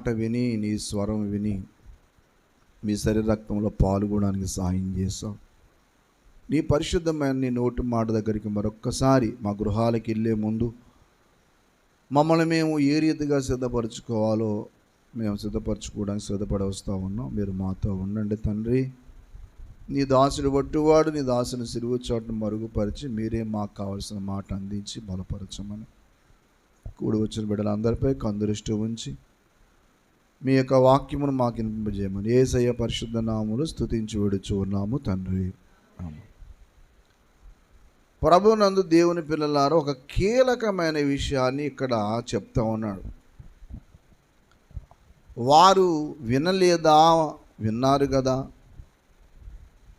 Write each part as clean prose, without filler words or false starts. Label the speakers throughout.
Speaker 1: మాట విని, నీ స్వరం విని మీ శరీర రక్తంలో పాల్గొనడానికి సాయం చేశావు. నీ పరిశుద్ధమైన నీ నోటి మాట దగ్గరికి మరొక్కసారి మా గృహాలకు వెళ్ళే ముందు మమ్మల్ని మేము ఏ రీతిగా సిద్ధపరచుకోవాలో మేము సిద్ధపరచుకోవడానికి సిద్ధపడి వస్తూ ఉన్నాం. మీరు మాతో ఉండండి తండ్రి. నీ దాసుడు వట్టువాడు, నీ దాసుని సిలువ చోటును మరుగుపరిచి మీరే మాకు కావాల్సిన మాట అందించి బలపరచమని, కూడి వచ్చిన బిడ్డలందరిపై కందృష్టి ఉంచి మీ యొక్క వాక్యమును మాకు వినిపింపజేయమని యేసయ్య పరిశుద్ధ నామములో స్తుతించి విడుచు ఉన్నాము తండ్రి. ప్రభునందు దేవుని పిల్లలారా, ఒక కీలకమైన విషయాన్ని ఇక్కడ చెప్తా ఉన్నాడు. వారు వినలేదా? విన్నారు కదా.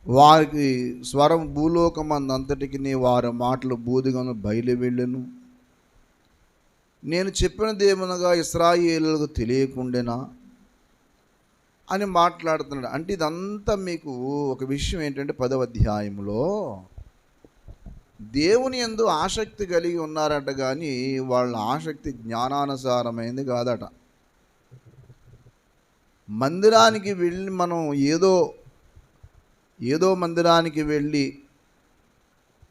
Speaker 1: వారికి స్వరం భూలోకమందంతటికి వారి మాటలు బూదిగను బయలు వెళ్ళెను. నేను చెప్పినదేమనగా ఇశ్రాయేలులకు తెలియకుండేనా అని మాట్లాడుతున్నాడు. అంటే ఇదంతా మీకు ఒక విషయం ఏంటంటే 10వ అధ్యాయంలో దేవుని యందు ఆసక్తి కలిగి ఉన్నారట, కానీ వాళ్ళ ఆసక్తి జ్ఞానానుసారమైంది కాదట. మందిరానికి వెళ్ళి మనం ఏదో మందిరానికి వెళ్ళి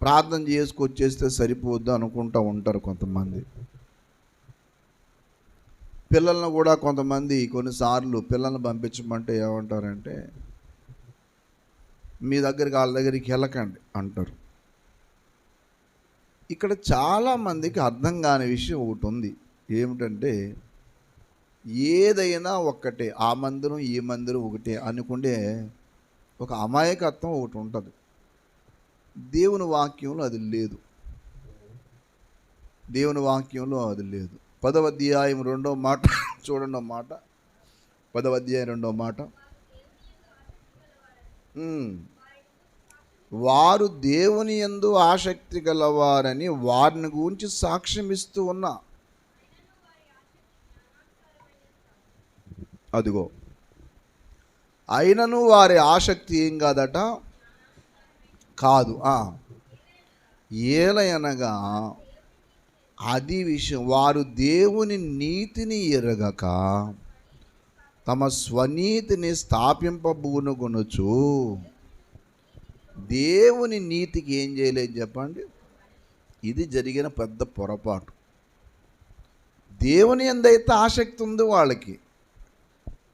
Speaker 1: ప్రార్థన చేసుకొచ్చేస్తే సరిపోద్దు అనుకుంటూ ఉంటారు కొంతమంది. పిల్లలను కూడా కొంతమంది కొన్నిసార్లు పిల్లల్ని పంపించమంటే ఏమంటారంటే, మీ దగ్గరికి వాళ్ళ దగ్గరికి వెళ్ళకండి అంటారు. ఇక్కడ చాలామందికి అర్థం కాని విషయం ఒకటి ఉంది. ఏమిటంటే, ఏదైనా ఒక్కటే, ఆ మందిరం ఈ మందిరం ఒకటే అనుకుంటే ఒక అమాయకత్వం ఒకటి ఉంటుంది. దేవుని వాక్యంలో అది లేదు. దేవుని వాక్యంలో అది లేదు. 10వ అధ్యాయం 2వ మాట చూడండి. మాట 10వ అధ్యాయం 2వ మాట, వారు దేవుని యందు ఆసక్తి గలవారని వారిని గురించి సాక్ష్యం ఇస్తూ ఉన్నా. అదిగో, అయినను వారి ఆసక్తి ఏం కాదట, కాదు. ఏలయనగా అది విషయం, వారు దేవుని నీతిని ఎరగక తమ స్వనీతిని స్థాపింపబూనుకొనుచు. దేవుని నీతికి ఏం చేయలేదు చెప్పండి. ఇది జరిగిన పెద్ద పొరపాటు. దేవుని యందైతే ఆసక్తి ఉంది వాళ్ళకి,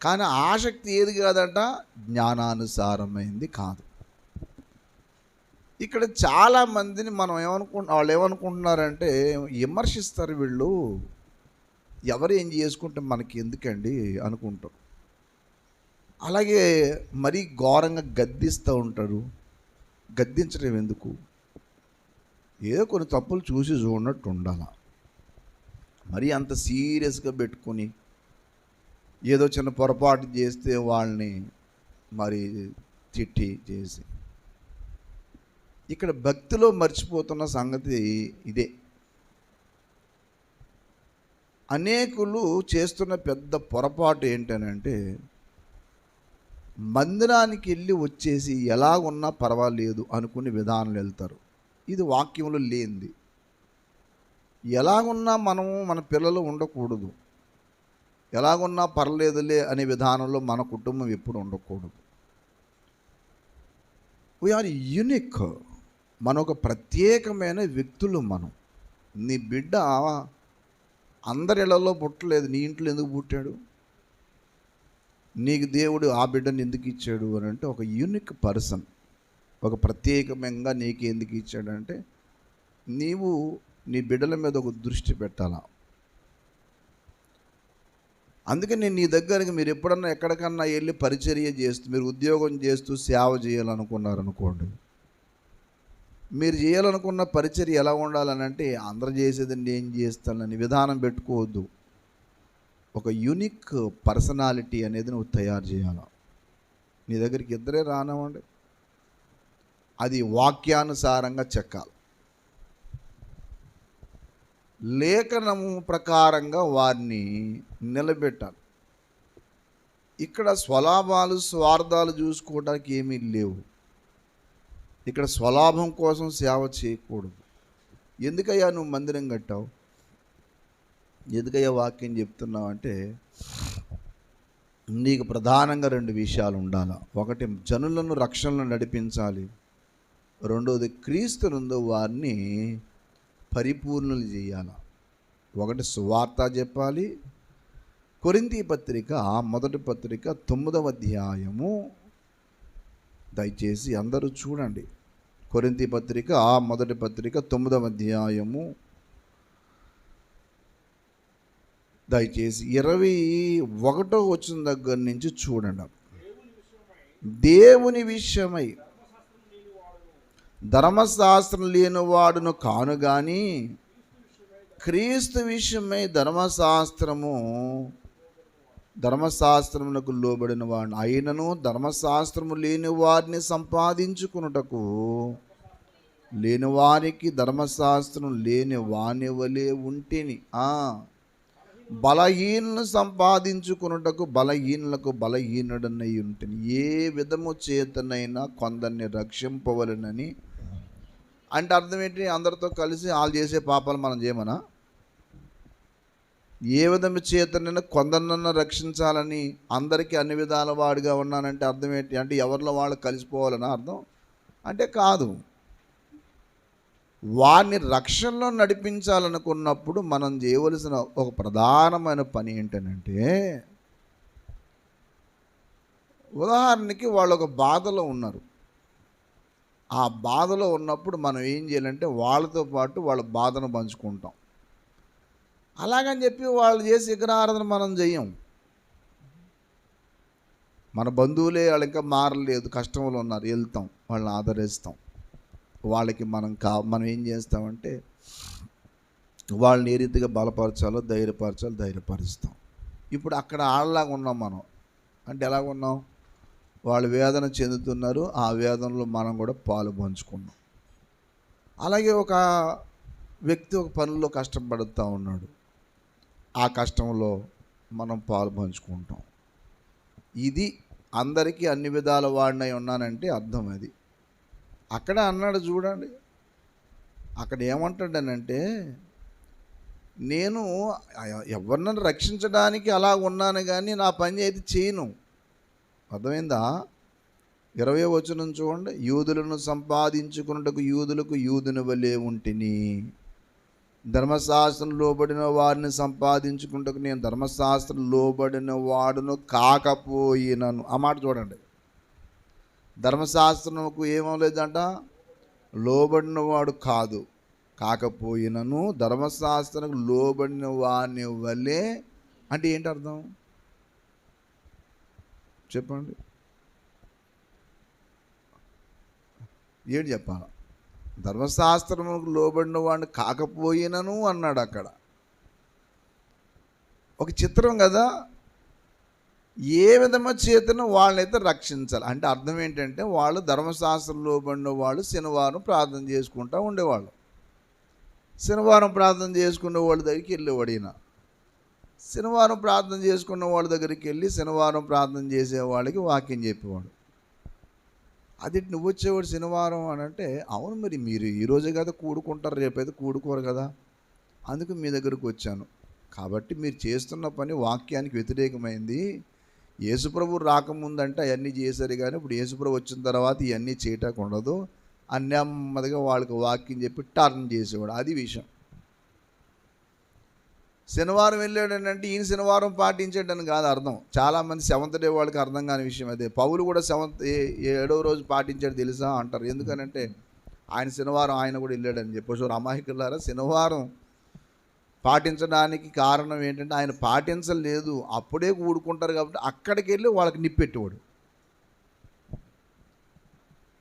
Speaker 1: కానీ ఆసక్తి ఏది కాదట, జ్ఞానానుసారమైంది కాదు. ఇక్కడ చాలామందిని మనం వాళ్ళు ఏమనుకుంటున్నారంటే, విమర్శిస్తారు వీళ్ళు, ఎవరు ఏం చేసుకుంటే మనకి ఎందుకండి అనుకుంటారు. అలాగే మరీ ఘోరంగా గద్దిస్తూ ఉంటారు. గద్దించడం ఎందుకు? ఏదో కొన్ని తప్పులు చూసి చూడనట్టు ఉండాల. మరీ అంత సీరియస్గా పెట్టుకొని ఏదో చిన్న పొరపాటు చేస్తే వాళ్ళని మరి తిట్టి చేసి, ఇక్కడ భక్తిలో మర్చిపోతున్న సంగతి ఇదే. అనేకులు చేస్తున్న పెద్ద పొరపాటు ఏంటనంటే, మందిరానికి వెళ్ళి వచ్చేసి ఎలాగున్నా పర్వాలేదు అనుకునే విధానాలు వెళ్తారు. ఇది వాక్యంలో లేనిది. ఎలాగున్నా మన పిల్లలు ఉండకూడదు, ఎలాగున్నా పర్లేదులే అనే విధానంలో మన కుటుంబం ఎప్పుడు ఉండకూడదు. We are unique. మన ఒక ప్రత్యేకమైన వ్యక్తులు మనం. నీ బిడ్డ అందరి ఇళ్లలో పుట్టలేదు, నీ ఇంట్లో ఎందుకు పుట్టాడు? నీకు దేవుడు ఆ బిడ్డను ఎందుకు ఇచ్చాడు అని అంటే, ఒక యూనిక్ పర్సన్, ఒక ప్రత్యేకంగా నీకు ఎందుకు ఇచ్చాడంటే, నీవు నీ బిడ్డల మీద ఒక దృష్టి పెట్టాలా. అందుకే నేను నీ దగ్గరికి మీరు ఎప్పుడన్నా ఎక్కడికన్నా వెళ్ళి పరిచర్య చేస్తూ, మీరు ఉద్యోగం చేస్తూ సేవ చేయాలనుకున్నారనుకోండి, మీరు చేయాలనుకున్న పరిచర్య ఎలా ఉండాలని అంటే, అందరూ చేసేది నేను చేస్తానని విధానం పెట్టుకోవద్దు. ఒక యూనిక్ పర్సనాలిటీ అనేది నువ్వు తయారు చేయాలి. నీ దగ్గరికి ఇద్దరే రానివ్వండి, అది వాక్యానుసారంగా చెక్కాలి. లేఖనము ప్రకారంగా వారిని నిలబెట్టాలి. ఇక్కడ స్వలాభాలు స్వార్థాలు చూసుకోవడానికి ఏమీ లేవు. ఇక్కడ స్వలాభం కోసం సేవ చేయకూడదు. ఎందుకయ్యా నువ్వు మందిరం కట్టావు, ఎందుకయ్యా వాక్యం చెప్తున్నావు అంటే, నీకు ప్రధానంగా రెండు విషయాలు ఉండాలి. ఒకటి, జనులను రక్షణలో నడిపించాలి. రెండవది, క్రీస్తునందు వారిని పరిపూర్ణులు చేయాలి. ఒకటి సువార్త చెప్పాలి. కొరింథీ పత్రిక మొదటి పత్రిక 9వ అధ్యాయము, దయచేసి అందరూ చూడండి. కొరింథీ పత్రిక మొదటి పత్రిక 9వ అధ్యాయము, దయచేసి 21వ వచనం దగ్గర నుంచి చూడండి. దేవుని విషయమై ధర్మశాస్త్రం లేనివాడును కాను గాని క్రీస్తు విషయమై ధర్మశాస్త్రమునకు లోబడిన వాడిని అయినను ధర్మశాస్త్రము లేని వారిని సంపాదించుకున్నటకు లేని వారికి ధర్మశాస్త్రం లేని వాని వలె ఉంటిని. బలహీనులను సంపాదించుకున్నటకు బలహీనులకు బలహీనుడనై ఉంటిని. ఏ విధము చేతనైనా కొందరిని రక్షింపవలనని. అంటే అర్థం ఏంటి? అందరితో కలిసి వాళ్ళు చేసే పాపాలు మనం చేయమనా? ఏ విధము చేతనైనా కొందరినన్నా రక్షించాలని, అందరికీ అన్ని విధాల వాడిగా ఉన్నానంటే అర్థం ఏంటి? అంటే ఎవరిలో వాళ్ళు కలిసిపోవాలనా అర్థం? అంటే కాదు. వారిని రక్షణలో నడిపించాలనుకున్నప్పుడు మనం చేయవలసిన ఒక ప్రధానమైన పని ఏంటంటే, ఉదాహరణకి వాళ్ళు ఒక బాధలో ఉన్నారు. ఆ బాధలో ఉన్నప్పుడు మనం ఏం చేయాలంటే వాళ్ళతో పాటు వాళ్ళ బాధను పంచుకుంటాం. అలాగని చెప్పి వాళ్ళు చేసి విగ్రహారాధన మనం చెయ్యం. మన బంధువులే వాళ్ళు ఇంకా మారలేదు, కష్టంలో ఉన్నారు, వెళ్తాం, వాళ్ళని ఆదరిస్తాం. వాళ్ళకి మనం ఏం చేస్తామంటే వాళ్ళని ఏ రీతిగా బలపరచాలో ధైర్యపరుస్తాం. ఇప్పుడు అక్కడ ఆడలాగా ఉన్నాం మనం. అంటే ఎలాగ ఉన్నాం? వాళ్ళు వేదన చెందుతున్నారు, ఆ వేదనలో మనం కూడా పాలు పంచుకున్నాం. అలాగే ఒక వ్యక్తి ఒక పనుల్లో కష్టపడుతూ ఉన్నాడు, ఆ కష్టంలో మనం పాలు పంచుకుంటాం. ఇది అందరికీ అన్ని విధాల వాడినై ఉన్నానంటే అర్థం అది. అక్కడ అన్నాడు చూడండి, అక్కడ ఏమంటాడనంటే, నేను ఎవరినైనా రక్షించడానికి అలా ఉన్నాను కానీ నా పని అయితే చేయను. అర్థమైందా? 20వ వచనం చూడండి. యూదులను సంపాదించుకున్నటకు యూదులకు యూదుని వలె ఉంటిని, ధర్మశాస్త్రం లోబడిన వారిని సంపాదించుకున్నటకు నేను ధర్మశాస్త్రం లోబడిన వాడును కాకపోయినను. ఆ మాట చూడండి. ధర్మశాస్త్రంకు ఏమవలేదంట? లోబడిన వాడు కాకపోయినను ధర్మశాస్త్రం లోబడిన వాని వలె. అంటే ఏంటి అర్థం చెప్పండి? ఏంటి చెప్పాలి? ధర్మశాస్త్రముకు లోబడిన వాడిని కాకపోయినను అన్నాడు అక్కడ. ఒక చిత్రం కదా. ఏ విధమైన చేతను వాళ్ళనైతే రక్షించాలి. అంటే అర్థం ఏంటంటే, వాళ్ళు ధర్మశాస్త్రం లోబడిన వాళ్ళు శనివారం ప్రార్థన చేసుకుంటూ ఉండేవాళ్ళు. శనివారం ప్రార్థన చేసుకునే వాళ్ళ దగ్గరికి వెళ్ళేవాడు ఈయన. శనివారం ప్రార్థన చేసుకున్న వాళ్ళ దగ్గరికి వెళ్ళి శనివారం ప్రార్థన చేసే వాళ్ళకి వాక్యం చెప్పేవాడు. అది నువ్వు వచ్చేవాడు శనివారం అని అంటే, అవును మరి మీరు ఈరోజే కదా కూడుకుంటారు, రేపైతే కూడుకోరు కదా, అందుకు మీ దగ్గరకు వచ్చాను. కాబట్టి మీరు చేస్తున్న పని వాక్యానికి వ్యతిరేకమైంది. యేసుప్రభు రాకముందంటే అవన్నీ చేశారు, కానీ ఇప్పుడు యేసుప్రభు వచ్చిన తర్వాత ఇవన్నీ చేయటానికి ఉండదు అని నెమ్మదిగా వాళ్ళకి వాక్యం చెప్పి టర్న్ చేసేవాడు. అది విషయం. శనివారం వెళ్ళాడనంటే ఈయన శనివారం పాటించాడని కాదు అర్థం. చాలామంది 7th డే వాళ్ళకి అర్థం కాని విషయం అదే. పౌలు కూడా 7వ రోజు పాటించాడు తెలుసా అంటారు. ఎందుకనంటే ఆయన శనివారం ఆయన కూడా వెళ్ళాడని చెప్పేసి. అమాయకులారా, శనివారం పాటించడానికి కారణం ఏంటంటే ఆయన పాటించలేదు, అప్పుడే కూడుకుంటారు కాబట్టి అక్కడికి వెళ్ళి వాళ్ళకి నిప్పెట్టేవాడు.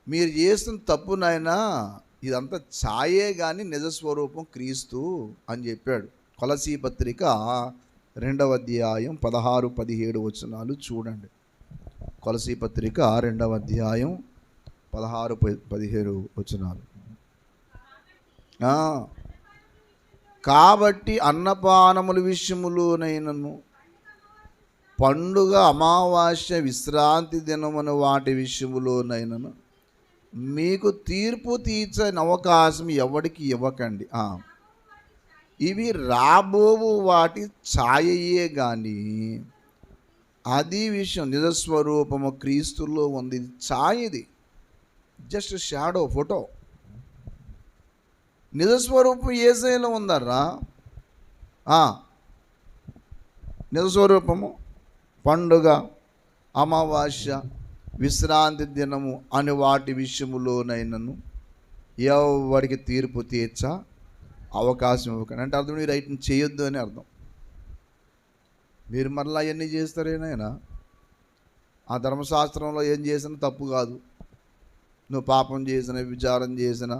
Speaker 1: మీరు చేస్తున్న తప్పు నాయనా, ఇదంతా ఛాయే కానీ నిజస్వరూపం క్రీస్తు అని చెప్పాడు. కొలసీ పత్రిక 2వ అధ్యాయం 16-17 వచనాలు చూడండి. కొలసీ పత్రిక 2వ అధ్యాయం 16-17 వచనాలు. కాబట్టి అన్నపానముల విషయములోనైనను పండుగ, అమావాస్య, విశ్రాంతి దినమున వాటి విషయములోనైనను మీకు తీర్పు తీర్చని అవకాశం ఎవరికి ఇవ్వకండి. ఇవి రాబోవు వాటి ఛాయయే కానీ అది విషయం. నిజస్వరూపము క్రీస్తులో ఉంది. ఇది ఛాయ, ఇది జస్ట్ షాడో, ఫోటో. నిజస్వరూపం యేసయ్యలో ఉందర్రా. నిజస్వరూపము పండుగ, అమావాస్య, విశ్రాంతి దినము అని వాటి విషయములోనైనను ఎవరికి తీర్పు తీర్చ అవకాశం ఇవ్వకండి. అంటే అర్థం, మీరు రైట్ని చేయొద్దు అని అర్థం. మీరు మరలా అవన్నీ చేస్తారేనాయనా? ఆ ధర్మశాస్త్రంలో ఏం చేసినా తప్పు కాదు. నువ్వు పాపం చేసిన, విచారం చేసిన,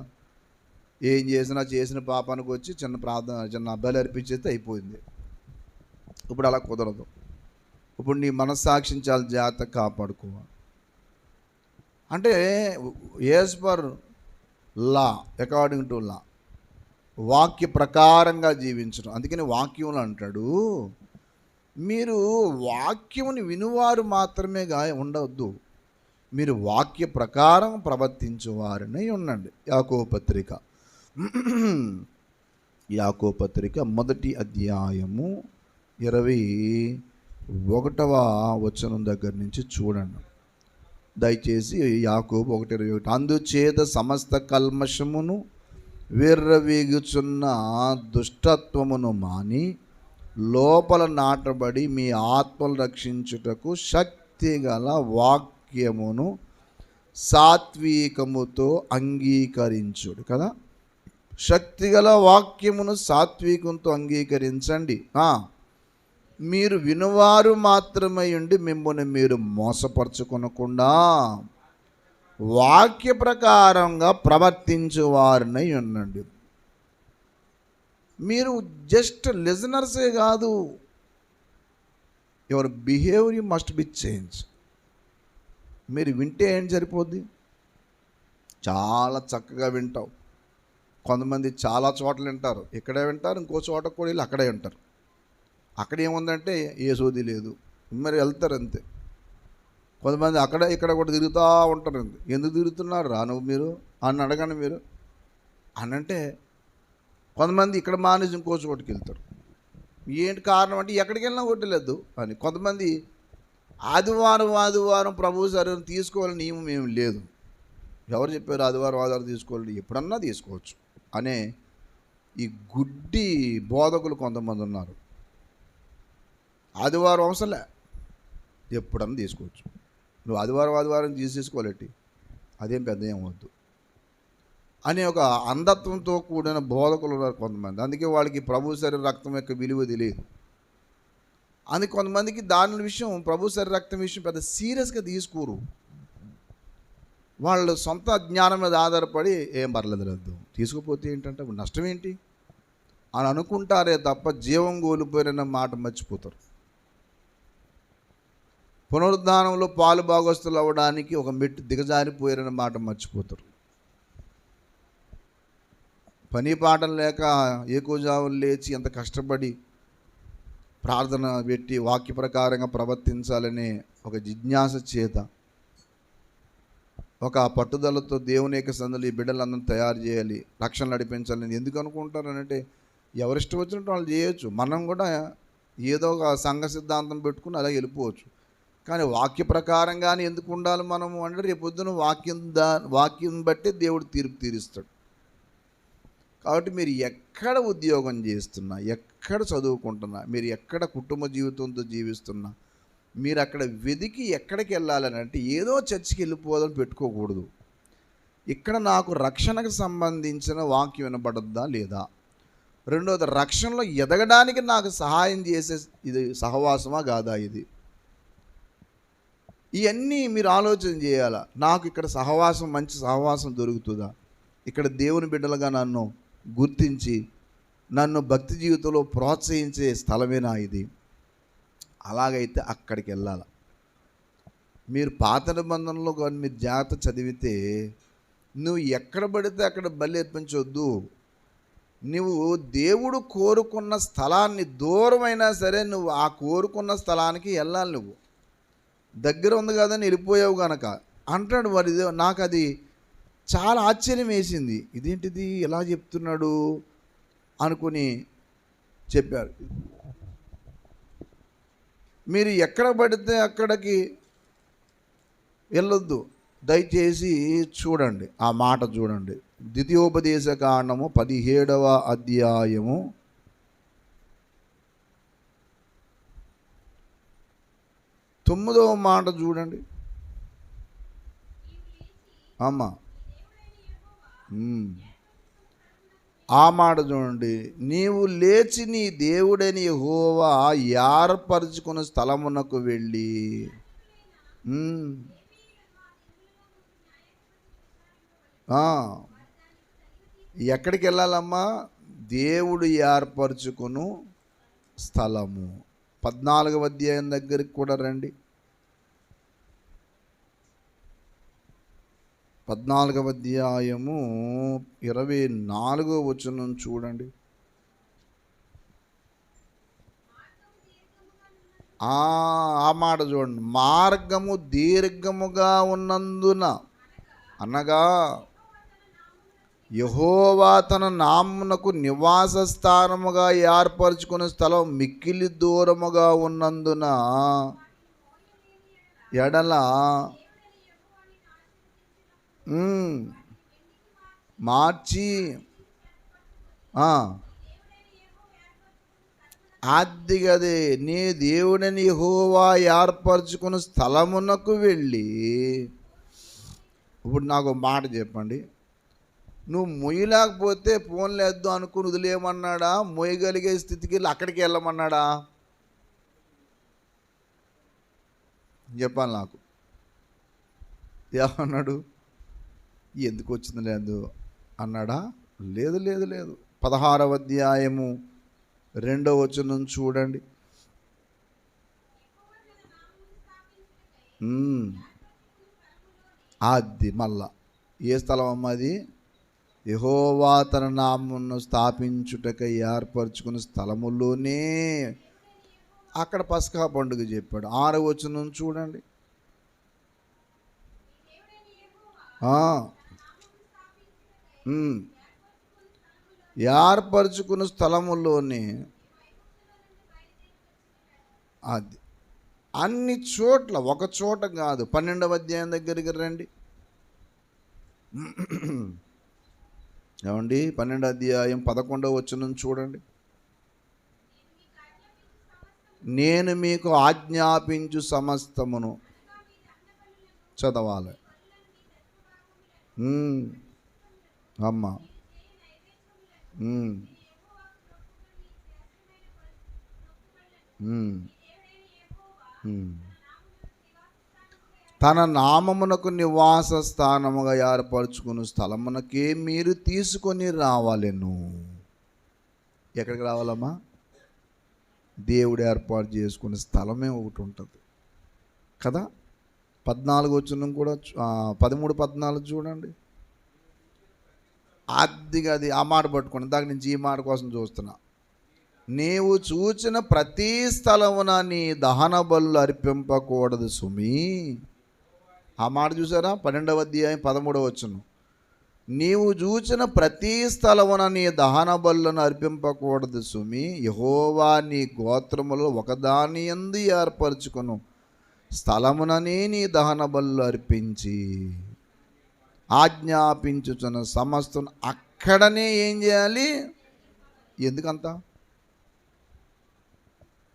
Speaker 1: ఏం చేసినా చేసిన పాపానికి వచ్చి చిన్న ప్రార్థన, చిన్న బలి అర్పించేస్తే అయిపోయింది. ఇప్పుడు అలా కుదరదు. ఇప్పుడు నీ మనస్సాక్షిని చాలా జాగ్రత్తగా కాపాడుకోవాలి. అంటే as per law, according to law, వాక్య ప్రకారంగా జీవించడం. అందుకని వాక్యంలో అంటాడు, మీరు వాక్యముని వినువారు మాత్రమేగా ఉండవద్దు, మీరు వాక్య ప్రకారం ప్రవర్తించువారని ఉండండి. యాకోబు పత్రిక మొదటి అధ్యాయము 21వ వచనం దగ్గర నుంచి చూడండి దయచేసి. యాకోబు 1:21. అందుచేత సమస్త కల్మషమును, విర్రవీగుచున్న దుష్టత్వమును మాని లోపల నాటబడి మీ ఆత్మలు రక్షించుటకు శక్తిగల వాక్యమును సాత్వికముతో అంగీకరించుడు కదా. శక్తిగల వాక్యమును సాత్వికంతో అంగీకరించండి. మీరు వినువారు మాత్రమే ఉండి మిమ్మల్ని మీరు మోసపరచుకొనకుండా వాక్య ప్రకారంగా ప్రవర్తించువారినై ఉండండి. మీరు జస్ట్ లిజనర్సే కాదు, your behaviour must be change. మీరు వింటే ఏం సరిపోద్ది? చాలా చక్కగా వింటావు. కొంతమంది చాలా చోట్ల వింటారు, ఇక్కడే వింటారు, ఇంకో చోట కూడా వెళ్ళి అక్కడే వింటారు. అక్కడ ఏముందంటే ఏ సోది లేదు, మరి వెళ్తారు అంతే. కొంతమంది అక్కడ ఇక్కడ కూడా తిరుగుతూ ఉంటారు. ఎందుకు తిరుగుతున్నారు రా నువ్వు మీరు అని అడగండి మీరు అని అంటే, కొంతమంది ఇక్కడ మానేసి ఇంకో చోటుకి వెళ్తారు. ఏంటి కారణం అంటే ఎక్కడికి వెళ్ళినా కొట్టలేదు అని. కొంతమంది ఆదివారం ప్రభు శరీరం తీసుకోవాలని నియమం ఏమి లేదు. ఎవరు చెప్పారు ఆదివారం తీసుకోవాలి? ఎప్పుడన్నా తీసుకోవచ్చు అనే ఈ గుడ్డి బోధకులు కొంతమంది ఉన్నారు. ఆదివారం అవసరంలే, ఎప్పుడన్నా తీసుకోవచ్చు. నువ్వు ఆదివారం తీసేసుకోలేటి, అదేం పెద్ద ఏం వద్దు అనే ఒక అంధత్వంతో కూడిన బోధకులు ఉన్నారు కొంతమంది. అందుకే వాళ్ళకి ప్రభు శరీర రక్తం యొక్క విలువ తెలియదు. అందుకే కొంతమందికి దాని విషయం, ప్రభు శరీర రక్తం విషయం పెద్ద సీరియస్గా తీసుకోరు. వాళ్ళు సొంత జ్ఞానం మీద ఆధారపడి ఏం పర్లేదు తీసుకుపోతే ఏంటంటే నష్టం ఏంటి అని అనుకుంటారే తప్ప జీవం కోల్పోయిన మాట మర్చిపోతారు. పునరుద్ధానంలో పాలు భాగస్తులు అవ్వడానికి ఒక మెట్టు దిగజారిపోయారన్న మాట మర్చిపోతారు. పని పాటలు లేక ఏకోజావులు లేచి ఎంత కష్టపడి ప్రార్థన పెట్టి వాక్య ప్రకారంగా ప్రవర్తించాలనే ఒక జిజ్ఞాస చేత, ఒక పట్టుదలతో దేవుని యొక్క సందులు ఈ బిడ్డలందరూ తయారు చేయాలి, రక్షణ నడిపించాలని ఎందుకు అనుకుంటారనంటే, ఎవరిష్టం వచ్చినట్టు వాళ్ళు చేయొచ్చు. మనం కూడా ఏదో ఒక సంఘ సిద్ధాంతం పెట్టుకుని అలా వెళ్ళిపోవచ్చు. కానీ వాక్య ప్రకారంగానే ఎందుకు ఉండాలి మనము అంటే, రేపు పొద్దున వాక్యం బట్టి దేవుడు తీర్పు తీరుస్తాడు. కాబట్టి మీరు ఎక్కడ ఉద్యోగం చేస్తున్నా, ఎక్కడ చదువుకుంటున్నా, మీరు ఎక్కడ కుటుంబ జీవితంతో జీవిస్తున్నా, మీరు అక్కడ వెతికి ఎక్కడికి వెళ్ళాలని అంటే ఏదో చర్చికి వెళ్ళిపోదని పెట్టుకోకూడదు. ఇక్కడ నాకు రక్షణకు సంబంధించిన వాక్యం వినబడద్దా లేదా, రెండోది రక్షణలో ఎదగడానికి నాకు సహాయం చేసే ఇది సహవాసమా కాదా, ఇది ఇవన్నీ మీరు ఆలోచన చేయాలా. నాకు ఇక్కడ సహవాసం, మంచి సహవాసం దొరుకుతుందా, ఇక్కడ దేవుని బిడ్డలుగా నన్ను గుర్తించి నన్ను భక్తి జీవితంలో ప్రోత్సహించే స్థలమేనా ఇది? అలాగైతే అక్కడికి వెళ్ళాలి. మీరు పాత నిబంధనలో కానీ మీరు జాగ్రత్త చదివితే, నువ్వు ఎక్కడ పడితే అక్కడ బలి అర్పించవద్దు. నువ్వు దేవుడు కోరుకున్న స్థలాన్ని, దూరమైనా సరే నువ్వు ఆ కోరుకున్న స్థలానికి వెళ్ళాలి. నువ్వు దగ్గర ఉంది కదని వెళ్ళిపోయావు కనుక అంటాడు. మరి నాకు అది చాలా ఆశ్చర్యం వేసింది, ఇదేంటిది ఎలా చెప్తున్నాడు అనుకుని చెప్పారు. మీరు ఎక్కడ పడితే అక్కడికి వెళ్ళొద్దు. దయచేసి చూడండి, ఆ మాట చూడండి. ద్వితీయోపదేశ కాండము 17వ అధ్యాయము 9వ మాట చూడండి అమ్మ. ఆ మాట చూడండి. నీవు లేచి నీ దేవుడని యెహోవా ఏర్పరచుకున్న స్థలమునకు వెళ్ళి. ఎక్కడికి వెళ్ళాలమ్మా? దేవుడు ఏర్పరచుకును స్థలము. 14వ అధ్యాయం దగ్గరికి కూడా రండి. 14వ అధ్యాయము 24వ వచనం చూడండి. ఆ మాట చూడండి. మార్గము దీర్ఘముగా ఉన్నందున, అనగా యెహోవా తన నామమునకు నివాస స్థానముగా ఏర్పరచుకున్న స్థలం మిక్కిలి దూరముగా ఉన్నందున ఎడల మార్చి ఆదిగదే నీ దేవుడని యెహోవా ఏర్పరచుకున్న స్థలమునకు వెళ్ళి. ఇప్పుడు నాకు మాట చెప్పండి, నువ్వు మొయ్యలేకపోతే ఫోన్ లేదు అనుకుని వదిలేయమన్నాడా? మొయ్యగలిగే స్థితికి వెళ్ళి అక్కడికి వెళ్ళమన్నాడా? చెప్పాలి నాకు. ఏమన్నాడు? ఎందుకు వచ్చింది లేదు అన్నాడా? లేదు లేదు లేదు. 16వ అధ్యాయము 2వ వచనం చూడండి. అది మళ్ళా ఏ స్థలం అమ్మ అది? యెహోవా తన నామమును స్థాపించుటకై ఏర్పరచుకున్న స్థలములోనే. అక్కడ పస్కా పండుగ చెప్పాడు. 6వ వచనం చూడండి. ఏర్పరచుకున్న స్థలములోనే. అది అన్ని చోట్ల, ఒక చోట కాదు. 12వ అధ్యాయం దగ్గరికి రండి. ఏమండి? 12వ అధ్యాయం 11వ వచనం చూడండి. నేను మీకు ఆజ్ఞాపించు సమస్తమును చదవాలి అమ్మ. తన నామమునకు నివాస స్థానముగా ఏర్పరచుకుని స్థలమునకే మీరు తీసుకొని రావాలెను. ఎక్కడికి రావాలమ్మా? దేవుడు ఏర్పాటు చేసుకునే స్థలమే ఒకటి ఉంటుంది కదా. 14 వచనం కూడా 13, 14 చూడండి. అది ఆ మాట పట్టుకోండి. దాని నుంచి ఈ మాట కోసం చూస్తున్నా. నీవు చూచిన ప్రతి స్థలమున నీ దహన బలులు అర్పింపకూడదు సుమీ. ఆ మాట చూసారా? 12వ అధ్యాయం 13వ వచనం. నీవు చూచిన ప్రతి స్థలమున నీ దహన బలులను అర్పింపకూడదు సుమీ. యెహోవా నీ గోత్రములో ఒకదాని యందు ఏర్పరచుకును స్థలముననే నీ దహన బలులు అర్పించి ఆజ్ఞాపించుచున్న సమస్తం అక్కడనే ఏం చేయాలి? ఎందుకంత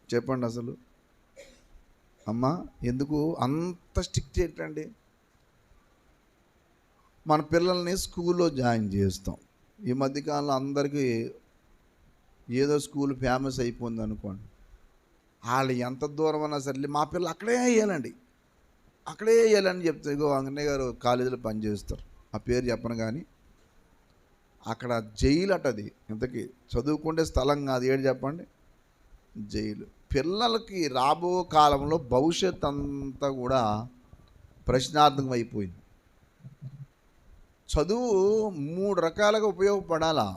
Speaker 1: చెప్పండి అసలు అమ్మా? ఎందుకు అంత స్ట్రిక్ట్ ఏంటండి? మన పిల్లల్ని స్కూల్లో జాయిన్ చేస్తాం. ఈ మధ్యకాలంలో అందరికీ ఏదో స్కూల్ ఫేమస్ అయిపోయింది అనుకోండి. వాళ్ళు ఎంత దూరం అన్నా సరే మా పిల్లలు అక్కడే వేయాలండి, అక్కడే వేయాలని చెప్తే, ఇగో అంగన్నయ్య గారు కాలేజీలో పనిచేస్తారు, ఆ పేరు చెప్పను కానీ, అక్కడ జైలు అటది. ఇంతకీ చదువుకుంటే స్థలం కాదు, ఏడు చెప్పండి, జైలు. పిల్లలకి రాబో కాలంలో భవిష్యత్ అంతా కూడా ప్రశ్నార్థకం అయిపోయింది. చదువు 3 రకాలుగా ఉపయోగపడాలా.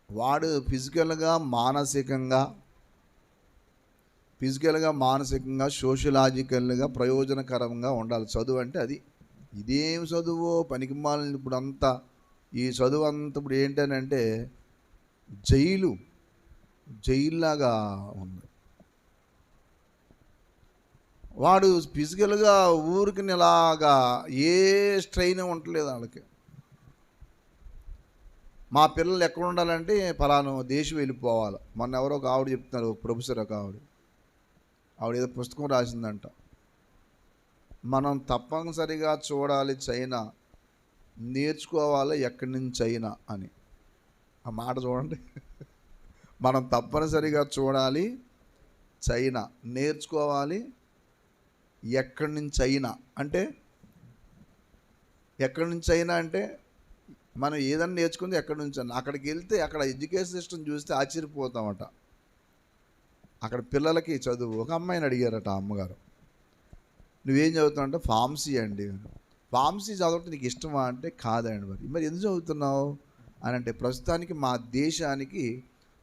Speaker 1: వాడు ఫిజికల్గా మానసికంగా సోషలాజికల్గా ప్రయోజనకరంగా ఉండాలి. చదువు అంటే అది. ఇదేం చదువు పనికిమాలిన. ఇప్పుడు అంతా ఈ చదువు అంతా ఇప్పుడు ఏంటనంటే జైలులాగా ఉంది. వాడు ఫిజికల్గా ఊరికి ఇలాగా ఏ స్ట్రెయిన్ ఉండలేదు వాళ్ళకి. మా పిల్లలు ఎక్కడ ఉండాలంటే ఫలానా దేశం వెళ్ళిపోవాలి. మొన్న ఎవరో ఒక ఆవిడ చెప్తున్నారు, ప్రొఫెసర్ ఒక ఆవిడ ఏదో పుస్తకం రాసిందంట. మనం తప్పనిసరిగా చూడాలి చైనా, నేర్చుకోవాలి ఎక్కడి నుంచి అయినా అని. ఆ మాట చూడండి. మనం తప్పనిసరిగా చూడాలి చైనా, నేర్చుకోవాలి ఎక్కడి నుంచి అయినా. అంటే ఎక్కడి నుంచి అయినా అంటే మనం ఏదన్నా నేర్చుకుంది ఎక్కడి నుంచి అన్న. అక్కడికి వెళ్తే అక్కడ ఎడ్యుకేషన్ సిస్టమ్ చూస్తే ఆశ్చర్యపోతామట. అక్కడ పిల్లలకి చదువు, ఒక అమ్మాయిని అడిగారట ఆ అమ్మగారు, నువ్వేం చదువుతున్నావు అంటే ఫార్మసీ అండి. ఫార్మసీ చదవటం నీకు ఇష్టమా అంటే కాదండి. మరి ఎందుకు చదువుతున్నావు అని అంటే, ప్రస్తుతానికి మా దేశానికి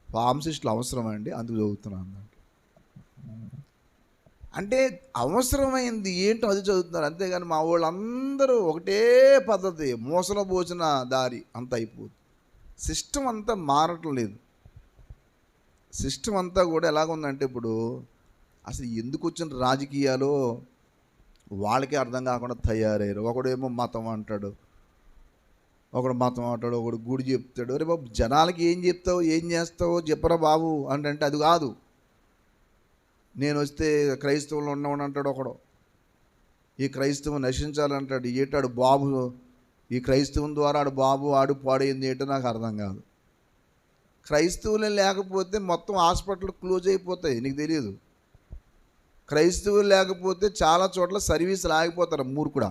Speaker 1: ఫార్మసిస్టులు అవసరం అండి, అందుకు చదువుతున్నాను అంటే. అవసరమైంది ఏంటో అది చదువుతున్నారు, అంతేగాని మా వాళ్ళందరూ ఒకటే పద్ధతి, మోసలో పోసిన దారి అంత అయిపోతుంది. సిస్టమ్ అంతా మారటం లేదు. సిస్టమ్ అంతా కూడా ఎలాగుందంటే, ఇప్పుడు అసలు ఎందుకు వచ్చిన రాజకీయాలు వాళ్ళకే అర్థం కాకుండా తయారయ్యారు. ఒకడేమో మతం అంటాడు, ఒకడు గుడి చెప్తాడు. అరే బాబు, జనాలకి ఏం చెప్తావు, ఏం చేస్తావో చెప్పరా బాబు అంటే అది కాదు. నేను వస్తే క్రైస్తవులు ఉన్నవాడు అంటాడు ఒకడు, ఈ క్రైస్తవం నశించాలంటాడు. ఏటాడు బాబు, ఈ క్రైస్తవం ద్వారా ఆడు బాబు ఆడు పాడైంది ఏంటో నాకు అర్థం కాదు. క్రైస్తవులే లేకపోతే మొత్తం హాస్పిటల్ క్లోజ్ అయిపోతాయి, నీకు తెలియదు. క్రైస్తవులు లేకపోతే చాలా చోట్ల సర్వీసులు ఆగిపోతారు మూర్ఖుడా.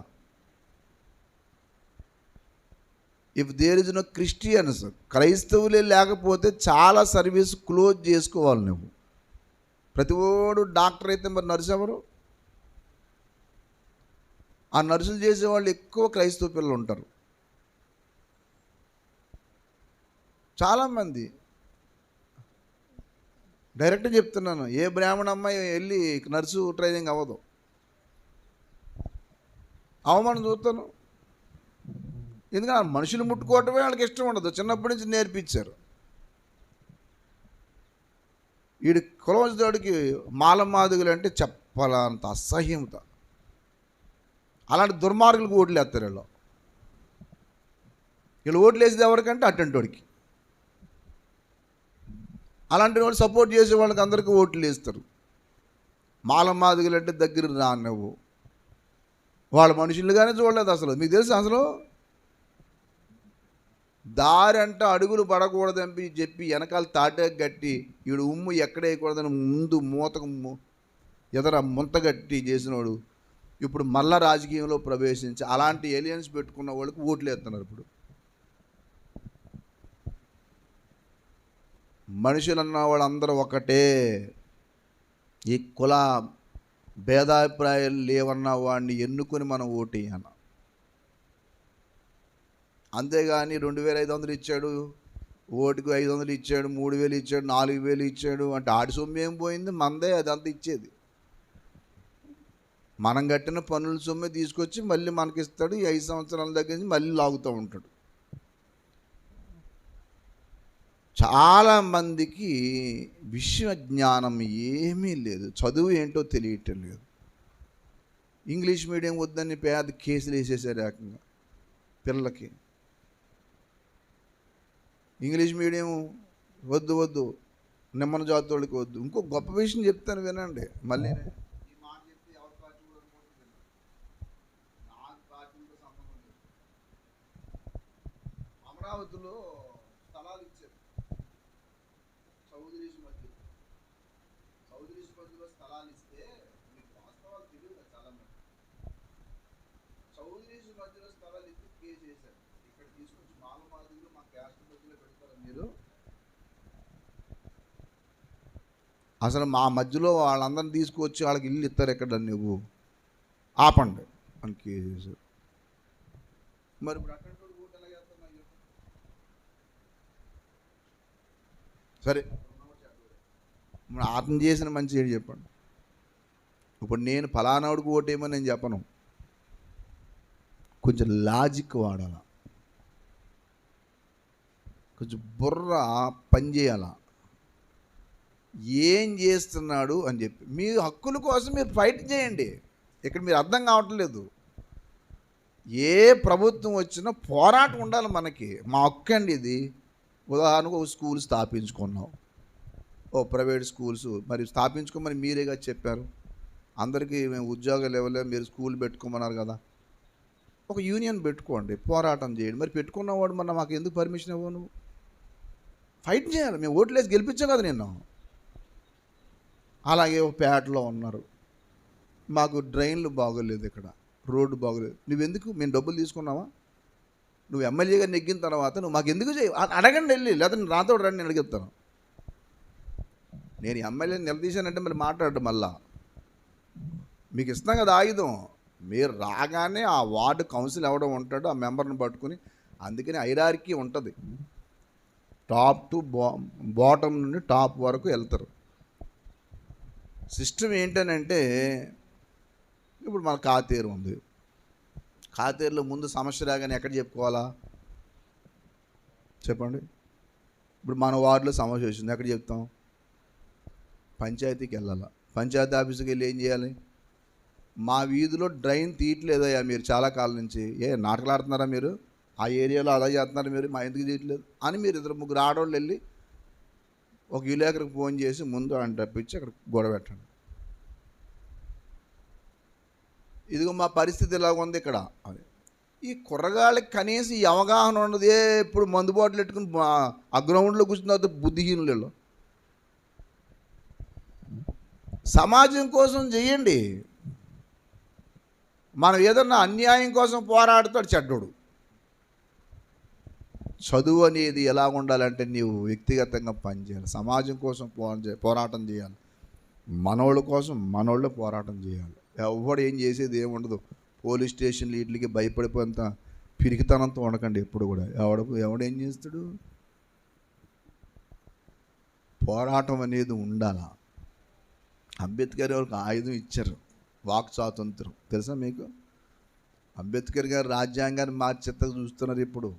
Speaker 1: If there is no Christians, క్రైస్తవులే లేకపోతే చాలా సర్వీస్ క్లోజ్ చేసుకోవాలి నువ్వు. ప్రతివాడు డాక్టర్ అయితే మరి నర్సు ఎవరు? ఆ నర్సులు చేసేవాళ్ళు ఎక్కువ క్రైస్తవ పిల్లలు ఉంటారు. చాలామంది డైరెక్ట్ చెప్తున్నాను, ఏ బ్రాహ్మణ అమ్మాయి వెళ్ళి నర్సు ట్రైనింగ్ అవ్వదు. అవమానం చూస్తాను. ఎందుకంటే మనుషులు ముట్టుకోవటమే వాళ్ళకి ఇష్టం ఉండదు, చిన్నప్పటి నుంచి నేర్పించారు. వీడి కులవజుడికి మాలమాదుగులు అంటే చెప్పాలంత అసహ్యత. అలాంటి దుర్మార్గులకు ఓట్లు వేస్తారు వీళ్ళు ఓట్లు వేసేది ఎవరికంటే అటెంటి వాడికి. అలాంటి వాడు సపోర్ట్ చేసే వాళ్ళకి అందరికీ ఓట్లు వేస్తారు. మాలమాదుగులు అంటే దగ్గర రానివ్వు. వాళ్ళ మనుషులుగానే చూడలేదు అసలు. మీకు తెలుసు అసలు దారి అంటే అడుగులు పడకూడదని చెప్పి వెనకాల తాటే గట్టి వీడు ఉమ్ము ఎక్కడ వేయకూడదని ముందు మూతకు ఎదర ముంత గట్టి చేసినవాడు ఇప్పుడు మళ్ళా రాజకీయంలో ప్రవేశించి అలాంటి ఏలియన్స్ పెట్టుకున్న వాళ్ళకి ఓట్లు వేస్తున్నారు. ఇప్పుడు మనుషులు అన్న వాళ్ళందరూ ఒకటే, ఈ కుల భేదాభిప్రాయాలు లేవన్న వాడిని ఎన్నుకొని మనం ఓటు వేయాలి. అంతేగాని 2500 ఇచ్చాడు, ఓటుకు 500 ఇచ్చాడు, 3000 ఇచ్చాడు, 4000 ఇచ్చాడు అంటే ఆడి సొమ్ము ఏం పోయింది? మందే అదంతా ఇచ్చేది. మనం కట్టిన పన్నుల సొమ్మే తీసుకొచ్చి మళ్ళీ మనకిస్తాడు. ఈ 5 సంవత్సరాల దగ్గర నుంచి మళ్ళీ లాగుతూ ఉంటాడు. చాలామందికి విషయ జ్ఞానం ఏమీ లేదు, చదువు ఏంటో తెలియటం లేదు. ఇంగ్లీష్ మీడియం వద్దని పేద కేసులు వేసేసారు ఏకంగా పిల్లలకి. ఇంగ్లీష్ మీడియం వద్దు, నిమ్మన జాతి వాళ్ళకి వద్దు. ఇంకో గొప్ప విషయం చెప్తాను వినండి. మళ్ళీ ఈ మాట చెప్తే ఎవరి పార్టీ నాకు పార్టీతో సంబంధం లేదు. అమరావతిలో స్థలాలు ఇచ్చారు చౌదరీస్ మధ్యలో స్థలాలు ఇస్తే మీకు వాస్తవాలు తెలియదు చాలా మంది. చౌదరీస్ మధ్యలో స్థలాలు ఇచ్చి కేసు చేశారు. ఇక్కడ తీసుకొచ్చి మాలమాదులు మా క్యాస్ట్ మధ్యలో పెడతారు మీరు. అసలు మా మధ్యలో వాళ్ళందరిని తీసుకొచ్చి వాళ్ళకి ఇల్లు ఇస్తారు ఎక్కడ నువ్వు ఆపండి అని కేసు చేశారు. మరి ఇప్పుడు అక్కడ ఓటు ఎలా చేస్తున్నా? సరే, అతను చేసిన మంచి ఏంటి చెప్పండి. ఇప్పుడు నేను ఫలానాడికి ఓటేమని నేను చెప్పను, కొంచెం లాజిక్ వాడాల, కొంచెం బుర్ర పని చేయాల. ఏం చేస్తున్నాడు అని చెప్పి మీ హక్కుల కోసం మీరు ఫైట్ చేయండి. ఇక్కడ మీరు అర్థం కావట్లేదు. ఏ ప్రభుత్వం వచ్చినా పోరాటం ఉండాలి మనకి. మా హక్కు అండి ఇది. ఉదాహరణకు ఒక స్కూల్ స్థాపించుకున్నాం, ఓ ప్రైవేట్ స్కూల్స్ మరి స్థాపించుకోమని మీరేగా చెప్పారు. అందరికీ మేము ఉద్యోగాలు ఇవ్వలేము, మీరు స్కూల్ పెట్టుకోమన్నారు కదా. ఒక యూనియన్ పెట్టుకోండి, పోరాటం చేయండి. మరి పెట్టుకున్నవాడు మన మాకు ఎందుకు పర్మిషన్ ఇవ్వవు? నువ్వు ఫైట్ చేయాలి. మేము ఓట్లేసి గెలిపించాం కదా నిన్ను. అలాగే ఒక పేటలో ఉన్నారు, మాకు డ్రైన్లు బాగోలేదు, ఇక్కడ రోడ్డు బాగోలేదు. నువ్వెందుకు? మేము డబ్బులు తీసుకున్నావా? నువ్వు ఎమ్మెల్యేగా నెగ్గిన తర్వాత నువ్వు మాకు ఎందుకు చేయి అడగండి వెళ్ళి, లేదా నాతో రండి, నేను అడిగిస్తాను. నేను ఎమ్మెల్యేని నిలదీశానంటే మరి మాట్లాడడం మళ్ళా మీకు ఇస్తాం కదా ఆయుధం. మీరు రాగానే ఆ వార్డు కౌన్సిల్ ఎవడో ఉంటాడో ఆ మెంబర్ని పట్టుకుని, అందుకని హైరార్కీ ఉంటుంది. టాప్ టు బాటమ్ నుండి టాప్ వరకు వెళ్తారు. సిస్టమ్ ఏంటనంటే, ఇప్పుడు మన కాతేరు ఉంది, కాతేరులో ముందు సమస్య రాగానే ఎక్కడ చెప్పుకోవాలా చెప్పండి? ఇప్పుడు మన వార్డులో సమస్య వచ్చింది, ఎక్కడ చెప్తాం? పంచాయతీకి వెళ్ళాలా. పంచాయతీ ఆఫీస్కి వెళ్ళి ఏం చేయాలి? మా వీధిలో డ్రైన్ తీయట్లేదయ్యా మీరు చాలా కాలం నుంచి, నాటకాలు ఆడుతున్నారా మీరు? ఆ ఏరియాలో అలా చేస్తున్నారు మీరు, మా ఎందుకు చేయట్లేదు అని మీరు ఇద్దరు ముగ్గురు ఆడవాళ్ళు వెళ్ళి ఒక విలేకరికి ఫోన్ చేసి ముందు ఆయన తప్పించి అక్కడ గొడవ పెట్టండి. ఇదిగో మా పరిస్థితి ఇలాగ ఉంది ఇక్కడ అని. ఈ కుర్రగాళ్ళకి కనీసం ఈ అవగాహన ఉన్నది. ఇప్పుడు మందు బాటలు పెట్టుకుని ఆ గ్రౌండ్లో కూర్చున్న బుద్ధిహీనులలో. సమాజం కోసం చేయండి. మనం ఏదన్నా అన్యాయం కోసం పోరాడుతాడు చెడ్డోడు. చదువు అనేది ఎలా ఉండాలంటే నీవు వ్యక్తిగతంగా పనిచేయాలి, సమాజం కోసం పోరాటం చేయాలి, మనోళ్ళ కోసం మనోళ్ళే పోరాటం చేయాలి. ఎవడు ఏం చేసేది ఏముండదు. పోలీస్ స్టేషన్లు వీటికి భయపడిపోయేంత పిరికితనంతో ఉండకండి ఎప్పుడు కూడా. ఎవడేం చేస్తాడు? పోరాటం అనేది ఉండాలా. అంబేద్కర్ గారికి ఆయుధం ఇచ్చారు, వాక్ స్వాతంత్రం. తెలుసా మీకు? అంబేద్కర్ గారు రాజ్యాంగాన్ని మార్చేత చూస్తున్నారు. ఇప్పుడు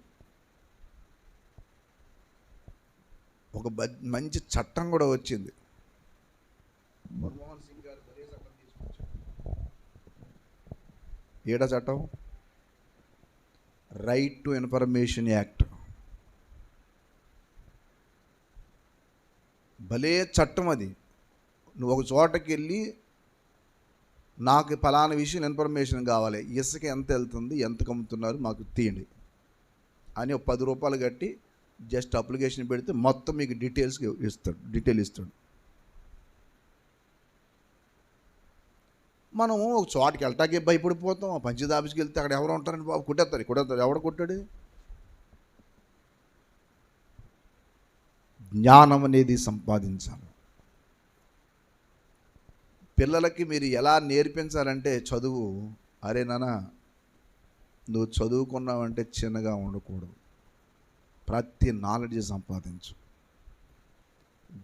Speaker 1: ఒక మంచి చట్టం కూడా వచ్చింది. మన్మోహన్ సింగ్ గారు అదే చట్టం తీసుకొచ్చారు. ఏడ చట్టం? Right to information act. భలే చట్టం అది. నువ్వు ఒక చోటకి వెళ్ళి నాకు ఫలానా విషయం ఇన్ఫర్మేషన్ కావాలి, ఇసుక ఎంత వెళ్తుంది, ఎంత కమ్ముతున్నారు మాకు తీయండి అని ఒక 10 రూపాయలు కట్టి జస్ట్ అప్లికేషన్ పెడితే మొత్తం మీకు డీటెయిల్ ఇస్తాడు. మనం ఒక చోటకి వెళ్ళటానికి భయపడిపోతాం. పంచాయతీ ఆఫీస్కి వెళ్తే అక్కడ ఎవరు ఉంటారని బాబు కొట్టేస్తారు. ఎవడు కొట్టాడు? జ్ఞానం అనేది సంపాదించాలి. పిల్లలకి మీరు ఎలా నేర్పించాలంటే చదువు, అరే నాన్న నువ్వు చదువుకున్నావంటే చిన్నగా ఉండకూడదు, ప్రతి నాలెడ్జ్ సంపాదించు.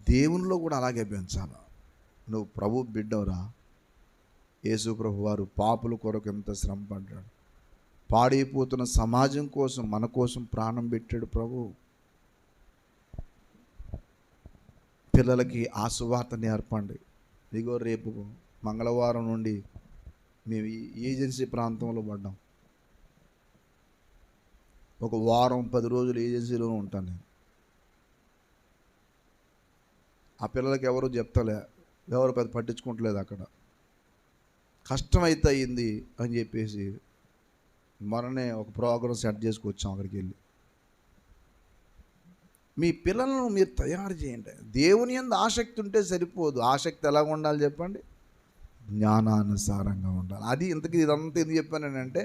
Speaker 1: దేవునిలో కూడా అలాగే పెంచాలి. నువ్వు ప్రభు బిడ్డవురా. యేసు ప్రభు వారు పాపుల కొరకు ఎంత శ్రమ పడ్డాడు, పాడైపోతున్న సమాజం కోసం మన కోసం ప్రాణం పెట్టాడు ప్రభు. పిల్లలకి ఆ సువార్త నేర్పండి. ఇదిగో రేపు మంగళవారం నుండి మేము ఈ ఏజెన్సీ ప్రాంతంలో పడ్డాం. ఒక వారం 10 రోజులు ఏజెన్సీలోనే ఉంటాను నేను. ఆ పిల్లలకి ఎవరు చెప్తలే, ఎవరు పెద్ద పట్టించుకోవట్లేదు. అక్కడ కష్టమైతే అయింది అని చెప్పేసి మననే ఒక ప్రోగ్రాం సెట్ చేసుకొచ్చాం అక్కడికి వెళ్ళి. మీ పిల్లలను మీరు తయారు చేయండి. దేవుని యందు ఆసక్తి ఉంటే సరిపోదు. ఆసక్తి ఎలాగ ఉండాలి చెప్పండి? జ్ఞానానుసారంగా ఉండాలి. అది ఇదంతా ఎందుకు చెప్పానంటే,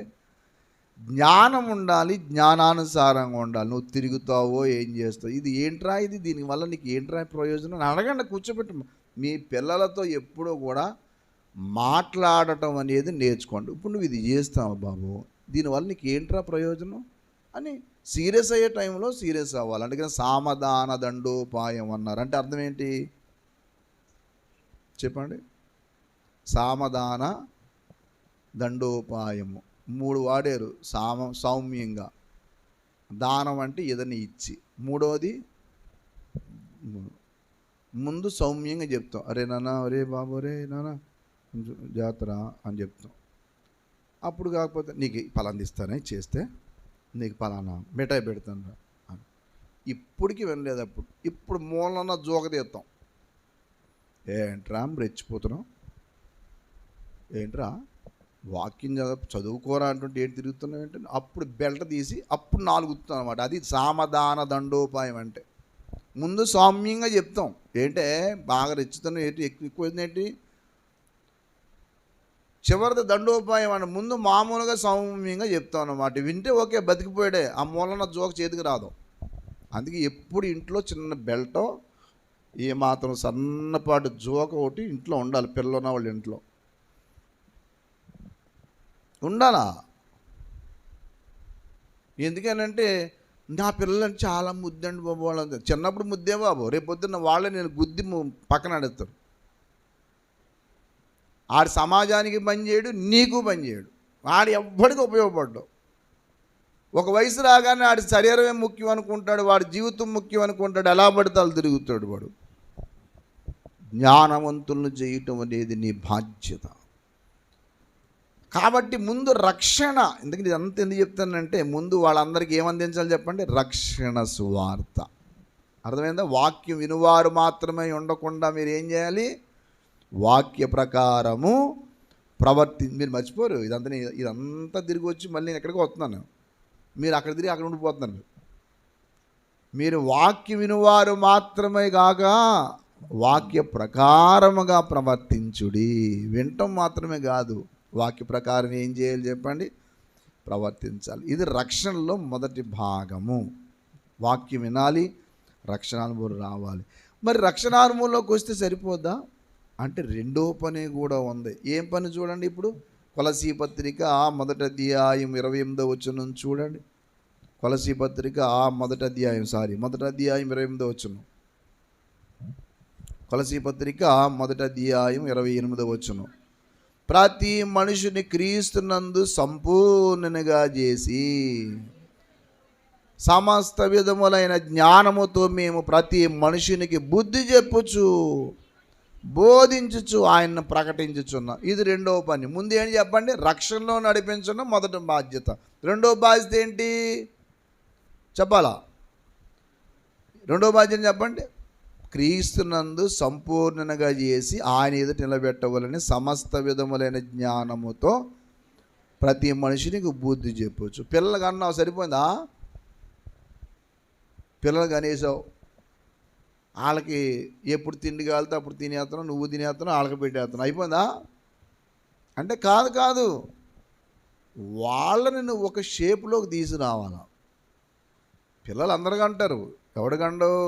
Speaker 1: జ్ఞానం ఉండాలి, జ్ఞానానుసారంగా ఉండాలి. నువ్వు తిరుగుతావో ఏం చేస్తావు, ఇది ఏంట్రా, ఇది దీనివల్ల నీకు ఏంట్రా ప్రయోజనం అడగండి. కూర్చోబెట్టి మీ పిల్లలతో ఎప్పుడూ కూడా మాట్లాడటం అనేది నేర్చుకోండి. ఇప్పుడు నువ్వు ఇది చేస్తావు బాబు, దీనివల్ల నీకు ఏంట్రా ప్రయోజనం అని సీరియస్ అయ్యే టైంలో సీరియస్ అవ్వాలి. అందుకని సామధాన దండోపాయం అన్నారు. అంటే అర్థం ఏంటి చెప్పండి? సామధాన దండోపాయము 3 వాడారు. సౌమ్యంగా, దానం అంటే ఏదైనా ఇచ్చి, మూడవది ముందు సౌమ్యంగా చెప్తాం, అరే నాన్న, అరే బాబు, అరే నాన్న కొంచెం జాతర అని చెప్తాం. అప్పుడు కాకపోతే నీకు పలానా ఇస్తానే చేస్తే నీకు పలానా మిఠాయి పెడతాను అని. ఇప్పటికి వినలేదు. ఇప్పుడు మూలన జోక తీస్తాం. ఏంట్రా రెచ్చిపోతున్నాం, ఏంట్రా వాక్యం చదువుకోరా అంటుంటే ఏంటి తిరుగుతున్నావు ఏంటంటే అప్పుడు బెల్ట్ తీసి అప్పుడు 4 గుర్తున్నాం అనమాట. అది సామధాన దండోపాయం అంటే. ముందు సౌమ్యంగా చెప్తాం. ఏంటే బాగా రెచ్చుతున్నాం ఏంటి, ఎక్కువ ఏంటి, చివరిది దండోపాయం అంటే ముందు మామూలుగా సౌమ్యంగా చెప్తాం అన్నమాట. వింటే ఓకే, బతికిపోయాడే, ఆ మూలన జోక చేతికి రాదు. అందుకే ఎప్పుడు ఇంట్లో చిన్న బెల్టో ఏమాత్రం సన్నపాటి జోక ఒకటి ఇంట్లో ఉండాలి. పిల్లలు ఉన్న వాళ్ళ ఇంట్లో ఉండాలా. ఎందుకనంటే నా పిల్లలంటే చాలా ముద్దండి బాబు, వాళ్ళంతా చిన్నప్పుడు ముద్దే బాబు, రేపు పొద్దున్న వాళ్ళే నేను గుద్ది పక్కన అడుగుతారు. ఆడు సమాజానికి పనిచేయడు, నీకు పనిచేయడు, ఆడు ఎవ్వడికి ఉపయోగపడ్డావు. ఒక వయసు రాగానే ఆడి శరీరమే ముఖ్యం అనుకుంటాడు, వాడి జీవితం ముఖ్యం అనుకుంటాడు, ఎలా పడితే అలా తిరుగుతాడు వాడు. జ్ఞానవంతులను చేయటం అనేది నీ బాధ్యత. కాబట్టి ముందు రక్షణ. ఎందుకంటే ఇదంతా ఎందుకు చెప్తానంటే ముందు వాళ్ళందరికీ ఏమందించాలి చెప్పండి, రక్షణ సువార్త. అర్థమైందా? వాక్యం వినువారు మాత్రమే ఉండకుండా మీరు ఏం చేయాలి, వాక్య ప్రకారము మీరు మర్చిపోరు. ఇదంతా తిరిగి వచ్చి మళ్ళీ నేను ఎక్కడికి వస్తున్నాను, మీరు అక్కడ తిరిగి అక్కడ ఉండిపోతున్నారు. మీరు వాక్యం వినువారు మాత్రమే కాక వాక్య ప్రకారముగా ప్రవర్తించుడి. వినటం మాత్రమే కాదు, వాక్య ప్రకారం ఏం చేయాలి చెప్పండి, ప్రవర్తించాలి. ఇది రక్షణలో మొదటి భాగము. వాక్యం వినాలి, రక్షణానుభవం రావాలి. మరి రక్షణానుభవంలోకి వస్తే సరిపోద్దా అంటే రెండో పని కూడా ఉంది. ఏం పని చూడండి. ఇప్పుడు కొలసీ పత్రిక 1వ అధ్యాయం 28వ వచనం చూడండి. కొలసీ పత్రిక 1వ అధ్యాయం 28వ వచనం. కొలసీ పత్రిక 1వ అధ్యాయం 28వ వచనం. ప్రతి మనుషుని క్రీస్తునందు సంపూర్ణంగా చేసి సమస్త విధములైన జ్ఞానముతో మేము ప్రతి మనుషునికి బుద్ధి చెప్పుచు బోధించుచు ఆయన్ని ప్రకటించుచున్నాం. ఇది రెండవ పని. ముందు ఏంటి చెప్పండి, రక్షణలో నడిపించడం మొదటి బాధ్యత. రెండవ బాధ్యత ఏంటి చెప్పాలా? రెండవ బాధ్యత చెప్పండి, క్రీస్తునందు సంపూర్ణంగా చేసి ఆయన ఎదుట నిలబెట్టవలని సమస్త విధములైన జ్ఞానముతో ప్రతి మనిషినికి బుద్ధి చెప్పవచ్చు. పిల్లలు కన్నావు సరిపోయిందా? పిల్లలు కనేసావు, వాళ్ళకి ఎప్పుడు తిండి కాలితే అప్పుడు తినేస్తున్నావు, నువ్వు తినేస్తున్నావు, వాళ్ళకి పెట్టేస్తున్నావు, అయిపోయిందా అంటే కాదు. వాళ్ళని నువ్వు ఒక షేప్లోకి తీసుకురావాలా. పిల్లలు అందరికీ అంటారు, ఎవడికండవు?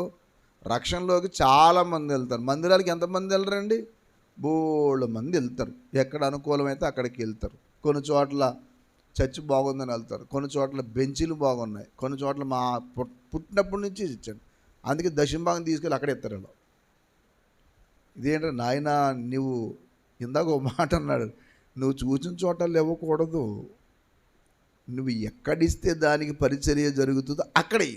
Speaker 1: రక్షణలోకి చాలామంది వెళ్తారు. మందిరాలకి ఎంతమంది వెళ్ళరండి? బోళ్ళు మంది వెళ్తారు. ఎక్కడ అనుకూలమైతే అక్కడికి వెళ్తారు. కొన్ని చోట్ల చర్చి బాగుందని వెళ్తారు, కొన్ని చోట్ల బెంచీలు బాగున్నాయి, కొన్ని చోట్ల మా పుట్టినప్పటి నుంచి ఇచ్చాడు, అందుకే దశంభాగం తీసుకెళ్ళి అక్కడ ఎత్తారు. ఇదేంటంటే నాయన, నువ్వు ఇందాక ఒక మాట అన్నాడు, నువ్వు చూసిన చోటలు ఇవ్వకూడదు, నువ్వు ఎక్కడిస్తే దానికి పరిచర్య జరుగుతుందో అక్కడే,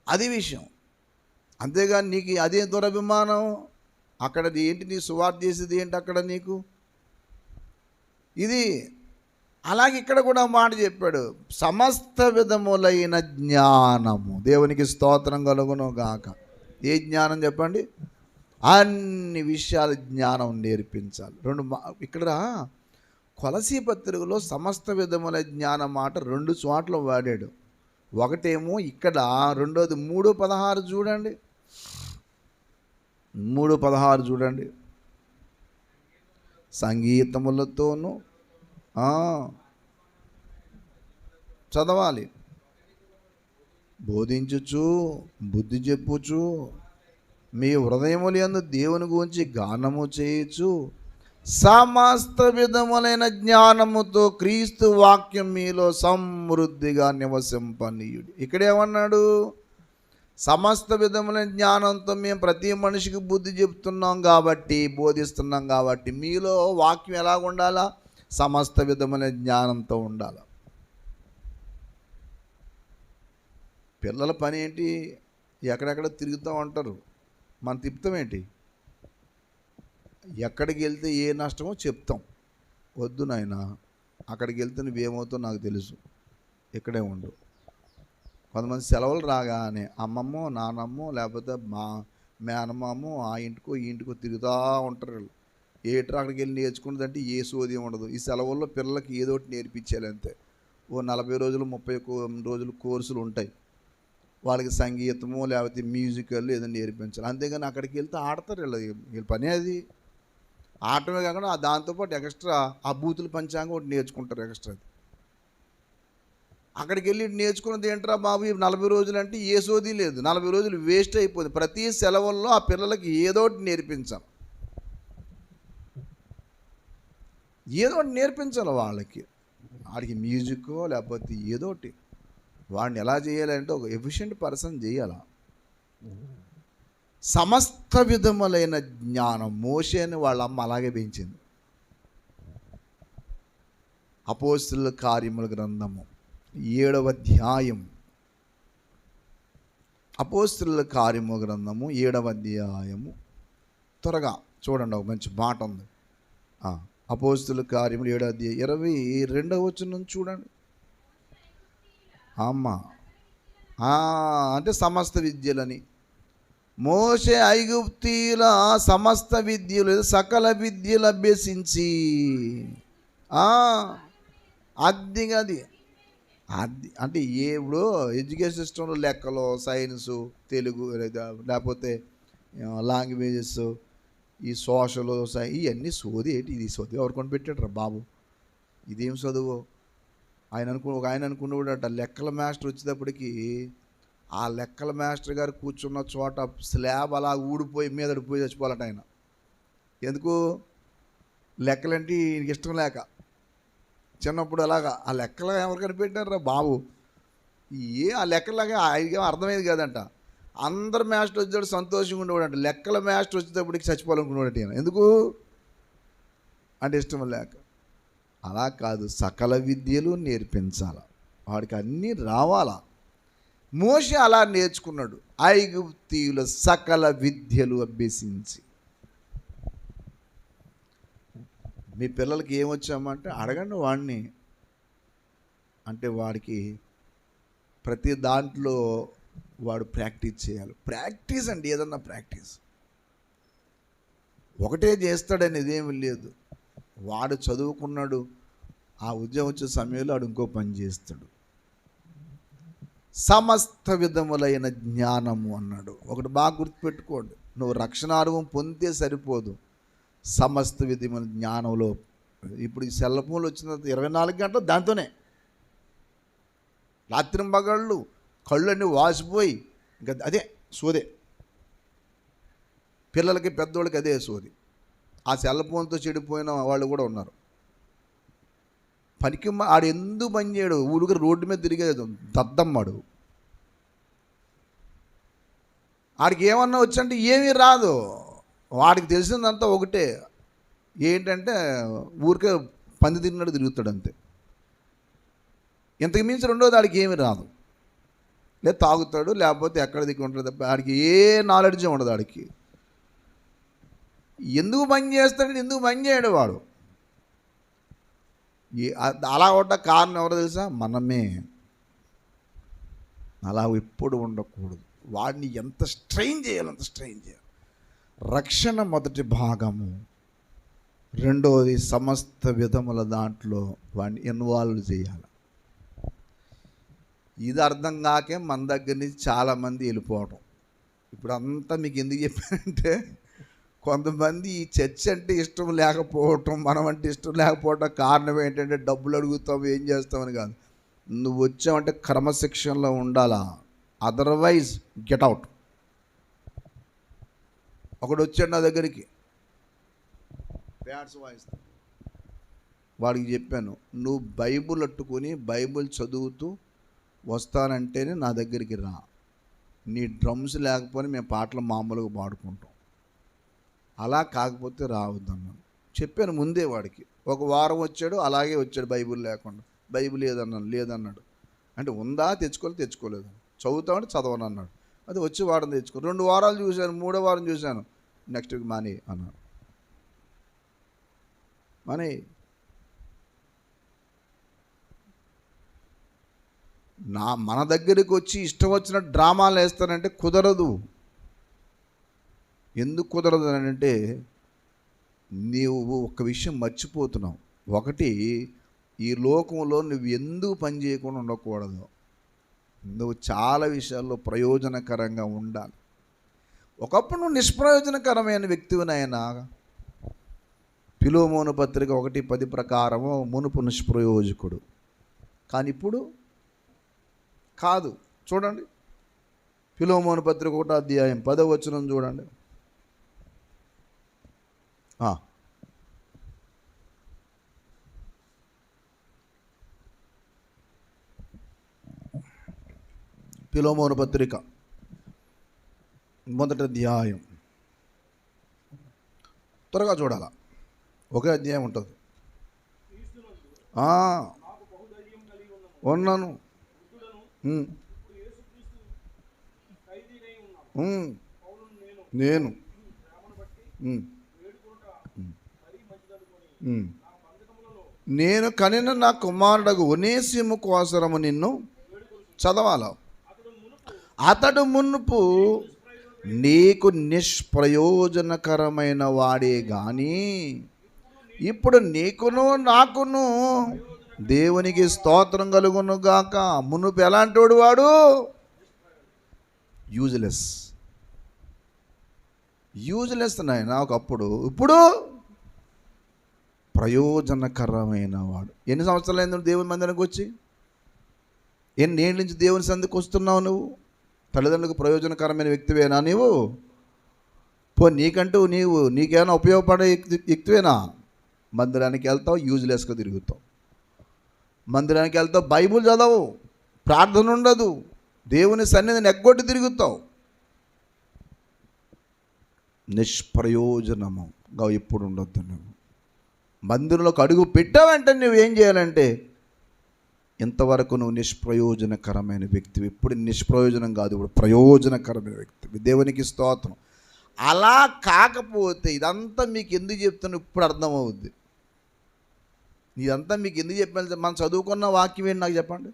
Speaker 1: అది విషయం. అంతేగాని నీకు అదే దురభిమానం, అక్కడ ఏంటి నీ సువార్త చేసేది ఏంటి అక్కడ నీకు, ఇది. అలాగే ఇక్కడ కూడా మాట చెప్పాడు, సమస్త విధములైన జ్ఞానము. దేవునికి స్తోత్రం కలుగును గాక. ఏ జ్ఞానం చెప్పండి? అన్ని విషయాల జ్ఞానం నేర్పించాలి. ఇక్కడ కొలసీ పత్రికలో సమస్త విధముల జ్ఞానం మాట 2 చోట్ల వాడాడు. ఒకటేమో ఇక్కడ, రెండోది 3:16 చూడండి. 3:16 చూడండి. సంగీతములతోనూ చదవాలి, బోధించుచు బుద్ధి చెప్పుచు మీ హృదయములందు దేవుని గురించి గానము చేయొచ్చు, సమస్త విధములైన జ్ఞానముతో క్రీస్తు వాక్యం మీలో సమృద్ధిగా నివసింపనీయుడు. ఇక్కడేమన్నాడు? సమస్త విధములైన జ్ఞానంతో మేము ప్రతి మనిషికి బుద్ధి చెప్తున్నాం కాబట్టి, బోధిస్తున్నాం కాబట్టి మీలో వాక్యం ఎలాగ ఉండాలా? సమస్త విధములైన జ్ఞానంతో ఉండాలి. పిల్లల పని ఏంటి? ఎక్కడెక్కడ తిరుగుతూ ఉంటారు, మనం తిప్పుతామేంటి? ఎక్కడికి వెళ్తే ఏ నష్టమో చెప్తాం. వద్దు నాయన, అక్కడికి వెళ్తే నువ్వేమవుతావు నాకు తెలుసు, ఇక్కడే ఉండు. కొంతమంది సెలవులు రాగానే అమ్మమ్మో నానమ్మో లేకపోతే మా మేనమామో ఆ ఇంటికో ఈ ఇంటికో తిరుగుతూ ఉంటారు వీళ్ళు. ఏట్రా అక్కడికి వెళ్ళి నేర్చుకున్నదంటే ఏ సోది ఉండదు. ఈ సెలవుల్లో పిల్లలకి ఏదో ఒకటి నేర్పించాలి అంతే. ఓ 40 రోజులు 30 రోజులు కోర్సులు ఉంటాయి, వాళ్ళకి సంగీతమో లేకపోతే మ్యూజికల్ ఏదో నేర్పించాలి. అంతేగాని అక్కడికి వెళ్తే ఆడతారు వీళ్ళ పని అది. ఆటమే కాకుండా దాంతోపాటు ఎక్స్ట్రా ఆ బూతులు పంచాంగం ఒకటి నేర్చుకుంటారు ఎక్స్ట్రా. అక్కడికి వెళ్ళి నేర్చుకున్నది ఏంట్రా బాబు 40 రోజులు అంటే ఏ సోది లేదు. 40 రోజులు వేస్ట్ అయిపోయింది. ప్రతి సెలవుల్లో ఆ పిల్లలకి ఏదో ఒకటి నేర్పించాలి, ఏదో ఒకటి నేర్పించాలి వాళ్ళకి. వాడికి మ్యూజిక్కో లేకపోతే ఏదో ఒకటి. వాడిని ఎలా చేయాలంటే ఒక ఎఫిషియెంట్ పర్సన్ చేయాలి. సమస్త విధములైన జ్ఞానం మోషేని వాళ్ళ అమ్మ అలాగే పెంచింది. అపోస్తలుల కార్యముల గ్రంథము 7వ అధ్యాయం. అపోస్తలుల కార్యముల గ్రంథము 7వ అధ్యాయము. త్వరగా చూడండి, ఒక మంచి మాట ఉంది. అపోస్తలుల కార్యములు 7వ అధ్యాయం 22వ వచనం చూడండి. అమ్మ అంటే సమస్త విద్యలని. మోషే ఐగుప్తీయుల సమస్త విద్యలు సకల విద్యలు అభ్యసించి అది అంటే ఇప్పుడు ఎడ్యుకేషన్ సిస్టంలో లెక్కలు, సైన్సు, తెలుగు లేకపోతే లాంగ్వేజెస్, ఈ సోషల్ ఇవన్నీ సోది. ఏంటి ఇది సోది? ఎవరు కొని పెట్టాడు బాబు? ఇదేం చదువు? ఒక ఆయన అనుకున్నాడట, లెక్కల మాస్టర్ వచ్చేటప్పటికి ఆ లెక్కల మాస్టర్ గారు కూర్చున్న చోట స్లాబ్ అలా ఊడిపోయి మీదడిపోయి చచ్చిపోవాలట ఆయన. ఎందుకు? లెక్కలంటే ఈయనకి ఇష్టం లేక చిన్నప్పుడు అలాగా ఆ లెక్కలు ఎవరు కనిపెట్టారా బాబు? ఆ లెక్కలాగా ఆయనకేమో అర్థమైంది కదంట. అందరు మాస్టర్ వచ్చాడు సంతోషంగా ఉండేవాడంట, లెక్కల మాస్టర్ వచ్చేటప్పటికి చచ్చిపోవాలనుకున్నాడు ఈయన. ఎందుకు అంటే ఇష్టం లేక. అలా కాదు, సకల విద్యలు నేర్పించాల, వాడికి అన్నీ రావాలా. మోషే అలా నేర్చుకున్నాడు, ఐగుప్తీయుల సకల విద్యలు అభ్యసించి. మీ పిల్లలకి ఏమొచ్చామంటే అడగండి వాడిని. అంటే వాడికి ప్రతి దాంట్లో వాడు ప్రాక్టీస్ చేయాలి. ప్రాక్టీస్ అండి, ఏదన్నా ప్రాక్టీస్. ఒకటే చేస్తాడనేది ఏమి లేదు. వాడు చదువుకున్నాడు, ఆ ఉద్యోగం వచ్చే సమయంలో వాడు ఇంకో పని చేస్తాడు. సమస్త విధములైన జ్ఞానము అన్నాడు. ఒకటి బాగా గుర్తుపెట్టుకోండి, నువ్వు రక్షణానుభవం పొందితే సరిపోదు, సమస్త విధమైన జ్ఞానంలో. ఇప్పుడు ఈ సెల్ ఫోన్లు వచ్చిన 24 గంటలు దాంతోనే రాత్రింబగళ్ళు కళ్ళన్నీ వాసిపోయి ఇంకా అదే సోదే. పిల్లలకి పెద్దోళ్ళకి అదే సోది. ఆ సెల్ ఫోన్తో చెడిపోయిన వాళ్ళు కూడా ఉన్నారు. పనికి ఆడు ఎందుకు పని చేయడు, ఊరికి రోడ్డు మీద తిరిగేది దద్దమ్మాడు. ఆడికి ఏమన్నా వచ్చంటే ఏమీ రాదు. వాడికి తెలిసిందంతా ఒకటే, ఏంటంటే ఊరికే పంది తిరిగినట్టు తిరుగుతాడు అంతే. ఇంతకు మించి రెండోది ఆడికి ఏమీ రాదు. లేదా తాగుతాడు, లేకపోతే ఎక్కడ దిక్కు ఉంటుంది తప్ప ఆడికి ఏ నాలెడ్జ్ ఉండదు. ఆడికి ఎందుకు పని చేస్తాడని ఎందుకు పని చేయడు వాడు. అలా ఉండ కారణం ఎవరో తెలుసా? మనమే. అలా ఎప్పుడు ఉండకూడదు. వాడిని ఎంత స్ట్రెయిన్ చేయాలి అంత స్ట్రెయిన్ చేయాలి. రక్షణ మొదటి భాగము. రెండవది సమస్త విధముల దాంట్లో వాడిని ఇన్వాల్వ్ చేయాలి. ఇది అర్థం కాకే మన దగ్గర నుంచి చాలామంది వెళ్ళిపోవడం. ఇప్పుడు అంతా మీకు ఎందుకు చెప్పానంటే, కొంతమంది ఈ చర్చ్ అంటే ఇష్టం లేకపోవటం, మనం అంటే ఇష్టం లేకపోవటం కారణం ఏంటంటే డబ్బులు అడుగుతాం, ఏం చేస్తామని కాదు. నువ్వు వచ్చావంటే క్రమశిక్షణలో ఉండాలా, అదర్వైజ్ గెట్ అవుట్. ఒకడు వచ్చాడు నా దగ్గరికి, ప్యాడ్స్ వాయిస్తా. వాడికి చెప్పాను, నువ్వు బైబుల్ అట్టుకొని బైబుల్ చదువుతూ వస్తానంటేనే నా దగ్గరికి రా. నీ డ్రమ్స్ లేకపోతే మేము పాటలు మామూలుగా పాడుకుంటాం, అలా కాకపోతే రావద్దన్నాను. చెప్పాను ముందే వాడికి. ఒక వారం వచ్చాడు, అలాగే వచ్చాడు బైబుల్ లేకుండా. బైబుల్ లేదన్నాడు. అంటే ఉందా తెచ్చుకోలేదు, చదువుతామంటే చదవను అన్నాడు. అది వచ్చి వారం తెచ్చుకో. 2 వారాలు చూశాను, 3వ వారం చూశాను, నెక్స్ట్ వీక్ మానే అన్నాను. మానే. మన దగ్గరికి వచ్చి ఇష్టం వచ్చిన డ్రామాలు వేస్తానంటే కుదరదు. ఎందుకు కుదరదు అని అంటే, నీవు ఒక విషయం మర్చిపోతున్నావు. ఒకటి, ఈ లోకంలో నువ్వు ఎందుకు పని చేయకుండా ఉండకూడదు. నువ్వు చాలా విషయాల్లో ప్రయోజనకరంగా ఉండాలి. ఒకప్పుడు నువ్వు నిష్ప్రయోజనకరమైన వ్యక్తివినైనా. ఫిలోమోను పత్రిక 1:10 ప్రకారము మునుపు నిష్ప్రయోజకుడు, కానీ ఇప్పుడు కాదు. చూడండి, ఫిలోమోను పత్రిక 1:10 చూడండి. ఫిలోమోను పత్రిక 1వ అధ్యాయం, త్వరగా చూడాలా, ఒకే అధ్యాయం ఉంటుంది. ఉన్నాను. నేను నేను కనిన నా కుమారుడగు ఒనేసిము కోసరము నిన్ను చదవాల. అతడు మునుపు నీకు నిష్ప్రయోజనకరమైన వాడే గాని ఇప్పుడు నీకును నాకును దేవునికి స్తోత్రం కలుగును గాక. మునుపు ఎలాంటి వాడు? యూజ్లెస్ నాయన ఒకప్పుడు. ఇప్పుడు ప్రయోజనకరమైన వాడు. ఎన్ని సంవత్సరాలు అయింది దేవుని మందిరానికి వచ్చి? ఎన్ని ఏళ్ళ నుంచి దేవుని సంధికి వస్తున్నావు నువ్వు? తల్లిదండ్రులకు ప్రయోజనకరమైన వ్యక్తివేనా నీవు? నీకంటూ నీకేమైనా ఉపయోగపడే వ్యక్తివేనా? మందిరానికి వెళ్తావు, యూజ్లెస్గా తిరుగుతావు. మందిరానికి వెళ్తావు, బైబుల్ చదవు, ప్రార్థన ఉండదు, దేవుని సన్నిధిని ఎగ్గొట్టి తిరుగుతావు. నిష్ప్రయోజనముగా ఇప్పుడు ఉండొద్దు. నువ్వు మందిరంలోకి అడుగు పెట్టావంటే నువ్వేం చేయాలంటే, ఇంతవరకు నువ్వు నిష్ప్రయోజనకరమైన వ్యక్తివి, ఇప్పుడు నిష్ప్రయోజనం కాదు, ఇప్పుడు ప్రయోజనకరమైన వ్యక్తివి. దేవునికి స్తోత్రం. అలా కాకపోతే ఇదంతా మీకు ఎందుకు చెప్తాను ఇప్పుడు అర్థమవుద్ది. ఇదంతా మీకు ఎందుకు చెప్పాలి? మనం చదువుకున్న వాక్యం ఏంటి నాకు చెప్పండి.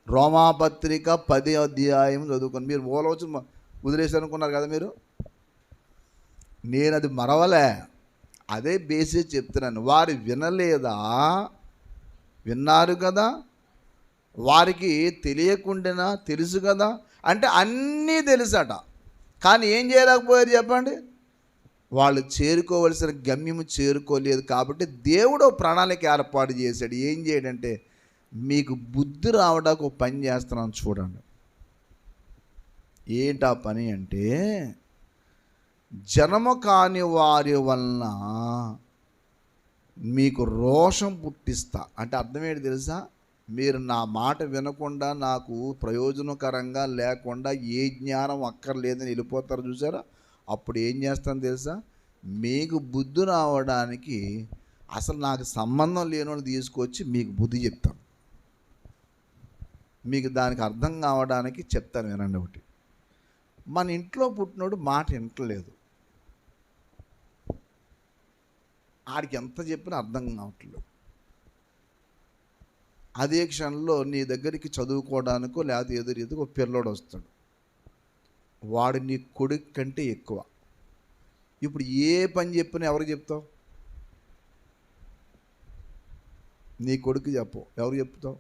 Speaker 1: రోమాపత్రిక 10వ అధ్యాయం చదువుకొని మీరు మూలవచ్చు వదిలేసి అనుకున్నారు కదా మీరు. నేను అది మరవలే, అదే బేసిస్ చెప్తున్నాను. వారు వినలేదా? విన్నారు కదా. వారికి తెలియకుండా తెలుసు కదా. అంటే అన్నీ తెలుసట, కానీ ఏం చేయలేకపోయారు చెప్పండి? వాళ్ళు చేరుకోవలసిన గమ్యము చేరుకోలేదు. కాబట్టి దేవుడు ప్రణాళిక ఏర్పాటు చేశాడు. ఏం చేయడంటే, మీకు బుద్ధి రావడానికి ఒక పని చేస్తున్నాను చూడండి. ఏంటా పని అంటే, జనము కాని వారి వలన మీకు రోషం పుట్టిస్తా. అంటే అర్థం ఏంటి తెలుసా? మీరు నా మాట వినకుండా, నాకు ప్రయోజనకరంగా లేకుండా, ఏ జ్ఞానం అక్కర్లేదని వెళ్ళిపోతారు చూసారా? అప్పుడు ఏం చేస్తాను తెలుసా? మీకు బుద్ధి రావడానికి అసలు నాకు సంబంధం లేని వాళ్ళు తీసుకొచ్చి మీకు బుద్ధి చెప్తాను. మీకు దానికి అర్థం కావడానికి చెప్తాను. వినండి. ఒకటి, మన ఇంట్లో పుట్టినోడు మాట వింటలేదు, ఆడికి ఎంత చెప్పినా అర్థం కావట్లేదు. అదే క్షణంలో నీ దగ్గరికి చదువుకోవడానికో లేకపోతే ఏదో రీతికి ఒక పిల్లోడు వస్తాడు, వాడు నీ కొడుకు కంటే ఎక్కువ. ఇప్పుడు ఏ పని చెప్పినా ఎవరికి చెప్తావు? నీ కొడుకు చెప్పు. ఎవరికి చెప్తావు?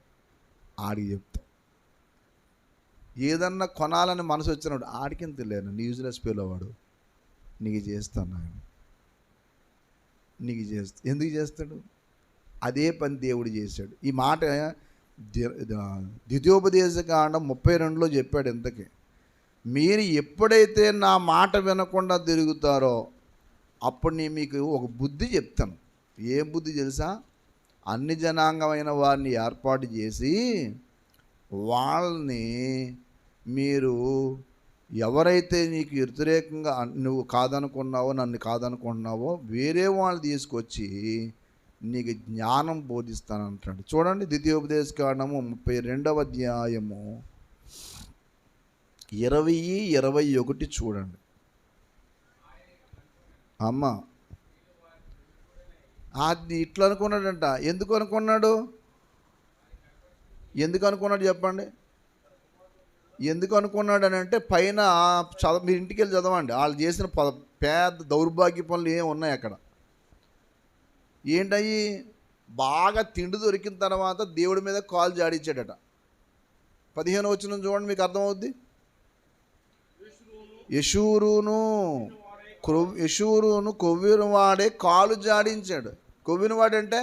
Speaker 1: ఆడికి చెప్తావు. ఏదన్నా కొనాలని మనసు వచ్చినాడు, ఆడికి తెలియను న్యూజిలెస్ పిల్లవాడు, నీకు చేస్తాను ఆయన, నీకు చేస్తా. ఎందుకు చేస్తాడు? అదే పని దేవుడు చేశాడు. ఈ మాట ద్వితీయోపదేశకాండం 32లో చెప్పాడు. ఇంతకీ మీరు ఎప్పుడైతే నా మాట వినకుండా తిరుగుతారో అప్పుడు నేను మీకు ఒక బుద్ధి చెప్తాను. ఏ బుద్ధి తెలుసా? అన్ని జనాంగమైన వారిని ఏర్పాటు చేసి వాళ్ళని, మీరు ఎవరైతే నీకు వ్యతిరేకంగా నువ్వు కాదనుకున్నావో, నన్ను కాదనుకుంటున్నావో, వేరే వాళ్ళు తీసుకొచ్చి నీకు జ్ఞానం బోధిస్తానంటాడు. చూడండి, ద్వితీయోపదేశకాండము 32వ అధ్యాయము 20-21 చూడండి. అమ్మ అది ఇట్లా అనుకున్నాడంట. ఎందుకు అనుకున్నాడు చెప్పండి. ఎందుకు అనుకున్నాడు అని అంటే, పైన మీరు ఇంటికి వెళ్ళి చదవండి. వాళ్ళు చేసిన పెద్ద దౌర్భాగ్య పనులు ఏమి ఉన్నాయి అక్కడ. ఏంటయ్యి, బాగా తిండి దొరికిన తర్వాత దేవుడి మీద కాలు జాడించాడట. 15వ వచనం చూడండి, మీకు అర్థమవుద్ది. యెషూరును కొవ్విన వాడే కాలు జాడించాడు. కొవ్విన వాడంటే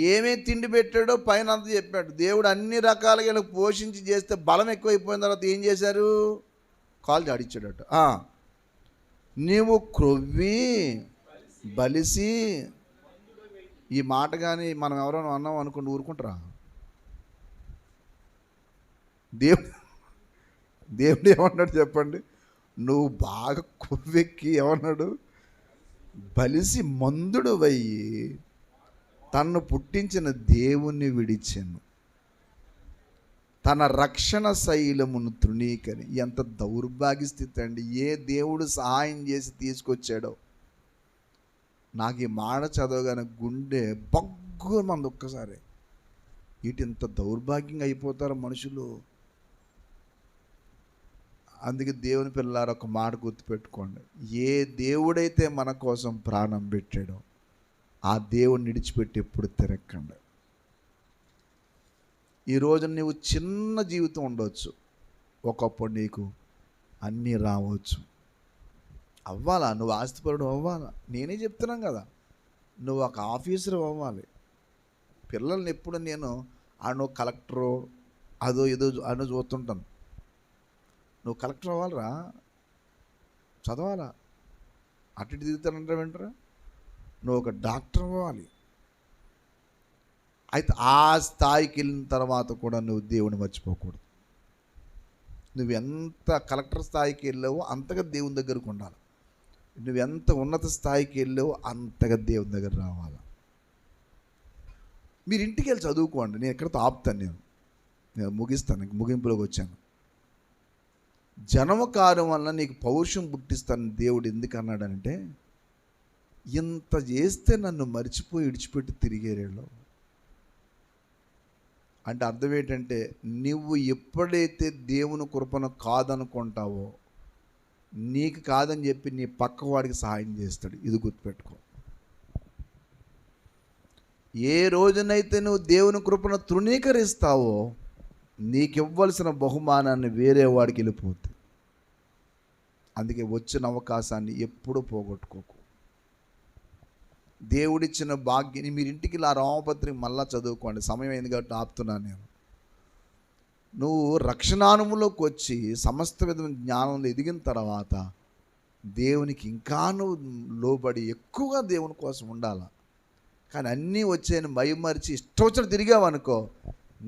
Speaker 1: ఏమే తిండి పెట్టాడో పైన అంతా చెప్పాడు. దేవుడు అన్ని రకాలుగా పోషించి చేస్తే బలం ఎక్కువైపోయిన తర్వాత ఏం చేశారు? కాలు జాడించాడట. నీవు క్రొవ్వి బలిసి, ఈ మాట కానీ మనం ఎవరైనా అన్నాం అనుకుంటూ ఊరుకుంటారా? దేవుడు ఏమన్నాడు చెప్పండి? నువ్వు బాగా కొవ్వెక్కి ఏమన్నాడు? బలిసి మందుడు వయ్యి తన్ను పుట్టించిన దేవుణ్ణి విడిచెను, తన రక్షణ శైలమును తృణీకరి. ఎంత దౌర్భాగ్య స్థితి అండి! ఏ దేవుడు సహాయం చేసి తీసుకొచ్చాడో. నాకు ఈ మాట చదవగానే గుండె బగ్గు మంది ఒక్కసారి. ఇంత దౌర్భాగ్యంగా అయిపోతారు మనుషులు. అందుకే దేవుని పిల్లలారా, ఒక మాట గుర్తుపెట్టుకోండి. ఏ దేవుడైతే మన కోసం ప్రాణం పెట్టాడో ఆ దేవుడిని విడిచిపెట్టి ఎప్పుడు తిరగకండి. ఈరోజు నీవు చిన్న జీవితం ఉండవచ్చు, ఒకప్పుడు నీకు అన్నీ రావచ్చు. అవ్వాలా? నువ్వు ఆస్తిపరుడు అవ్వాలా? నేనే చెప్తున్నాను కదా, నువ్వు ఒక ఆఫీసర్ అవ్వాలి. పిల్లల్ని ఎప్పుడు నేను నువ్వు కలెక్టరు అదో ఏదో అని చూస్తుంటాను. నువ్వు కలెక్టర్ అవ్వాలరా, చదవాలా, అటు ఇటు తిరుగుతానంటారా వింటరా? నువ్వు ఒక డాక్టర్ అవ్వాలి. అయితే ఆ స్థాయికి వెళ్ళిన తర్వాత కూడా నువ్వు దేవుని మర్చిపోకూడదు. నువ్వు ఎంత కలెక్టర్ స్థాయికి వెళ్ళావో అంతగా దేవుని దగ్గరకు ఉండాలి. నువ్వు ఎంత ఉన్నత స్థాయికి వెళ్ళావో అంతగా దేవుని దగ్గర రావాలి. మీరు ఇంటికి వెళ్ళి చదువుకోండి. నేను ఎక్కడితో ఆపుతాను, నేను ముగిస్తాను, ముగింపులోకి వచ్చాను. జనమ కార్యం వల్ల నీకు పౌరుషం పుట్టిస్తాను దేవుడు ఎందుకు అన్నాడంటే, ఇంత చేస్తే నన్ను మర్చిపోయి విడిచిపెట్టి తిరిగేరేలో అంటే అర్థం ఏంటంటే, నువ్వు ఎప్పుడైతే దేవుని కృపను కాదనుకుంటావో, నీకు కాదని చెప్పి నీ పక్క వాడికి సహాయం చేస్తాడు. ఇది గుర్తుపెట్టుకో. ఏ రోజునైతే నువ్వు దేవుని కృపను తృణీకరిస్తావో, నీకు ఇవ్వాల్సిన బహుమానాన్ని వేరే వాడికి వెళ్ళిపోతుంది. అందుకే వచ్చిన అవకాశాన్ని ఎప్పుడూ పోగొట్టుకోకు. దేవుడిచ్చిన భాగ్యాన్ని మీరు ఇంటికి ఇలా రామపత్రిక మళ్ళా చదువుకోండి. సమయం అయింది కాబట్టి ఆపుతున్నాను నేను. నువ్వు రక్షణానుభవంలోకి వచ్చి సమస్త విధమైన జ్ఞానంలో ఎదిగిన తర్వాత దేవునికి ఇంకా నువ్వు లోబడి ఎక్కువగా దేవుని కోసం ఉండాలి. కానీ అన్నీ వచ్చాయని మైమరిచి ఇష్టం వచ్చిన తిరిగావనుకో,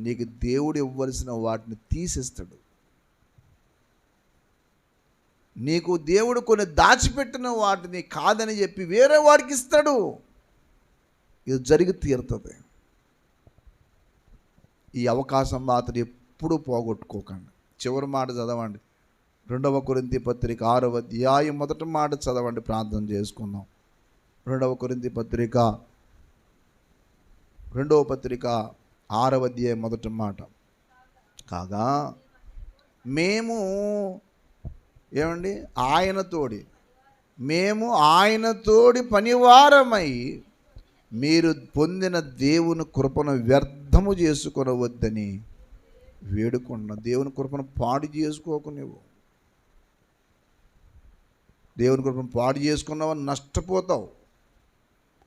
Speaker 1: నీకు దేవుడు ఇవ్వవలసిన వాటిని తీసేస్తాడు. నీకు దేవుడు కొన్ని దాచిపెట్టిన వాటిని కాదని చెప్పి వేరే వాడికి ఇస్తాడు. ఇది జరిగి తీరుతుంది. ఈ అవకాశం మాత్రం ఎప్పుడూ పోగొట్టుకోకండి. చివరి మాట చదవండి, 2వ కొరింథీ పత్రిక 6వ అధ్యాయం మొదటి మాట చదవండి, ప్రార్థన చేసుకుందాం. 2వ కొరింథీ పత్రిక 2వ పత్రిక 6వ అధ్యాయం మొదటి మాట. కాగా మేము ఏమండి మేము ఆయనతోడి పనివారమై మీరు పొందిన దేవుని కృపను వ్యర్థము చేసుకొనవద్దని వేడుకున్న. దేవుని కృపను పాడు చేసుకోకు. నువ్వు దేవుని కృపను పాడు చేసుకున్నావని నష్టపోతావు.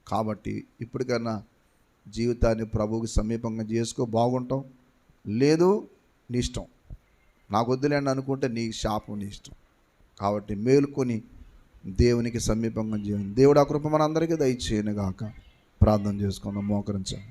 Speaker 1: కాబట్టి ఇప్పటికైనా జీవితాన్ని ప్రభువుకి సమీపంగా చేసుకో, బాగుంటావు. లేదు నీ ఇష్టం, నాకు వద్దులేండి అనుకుంటే నీ శాపం, నీ ఇష్టం. కాబట్టి మేలుకొని దేవునికి సమీపంగా జీవనం. దేవుడు ఆ కృప మనందరికీ దయచేయనుగాక. ప్రార్థన చేసుకుందాం, మోకరించాలి.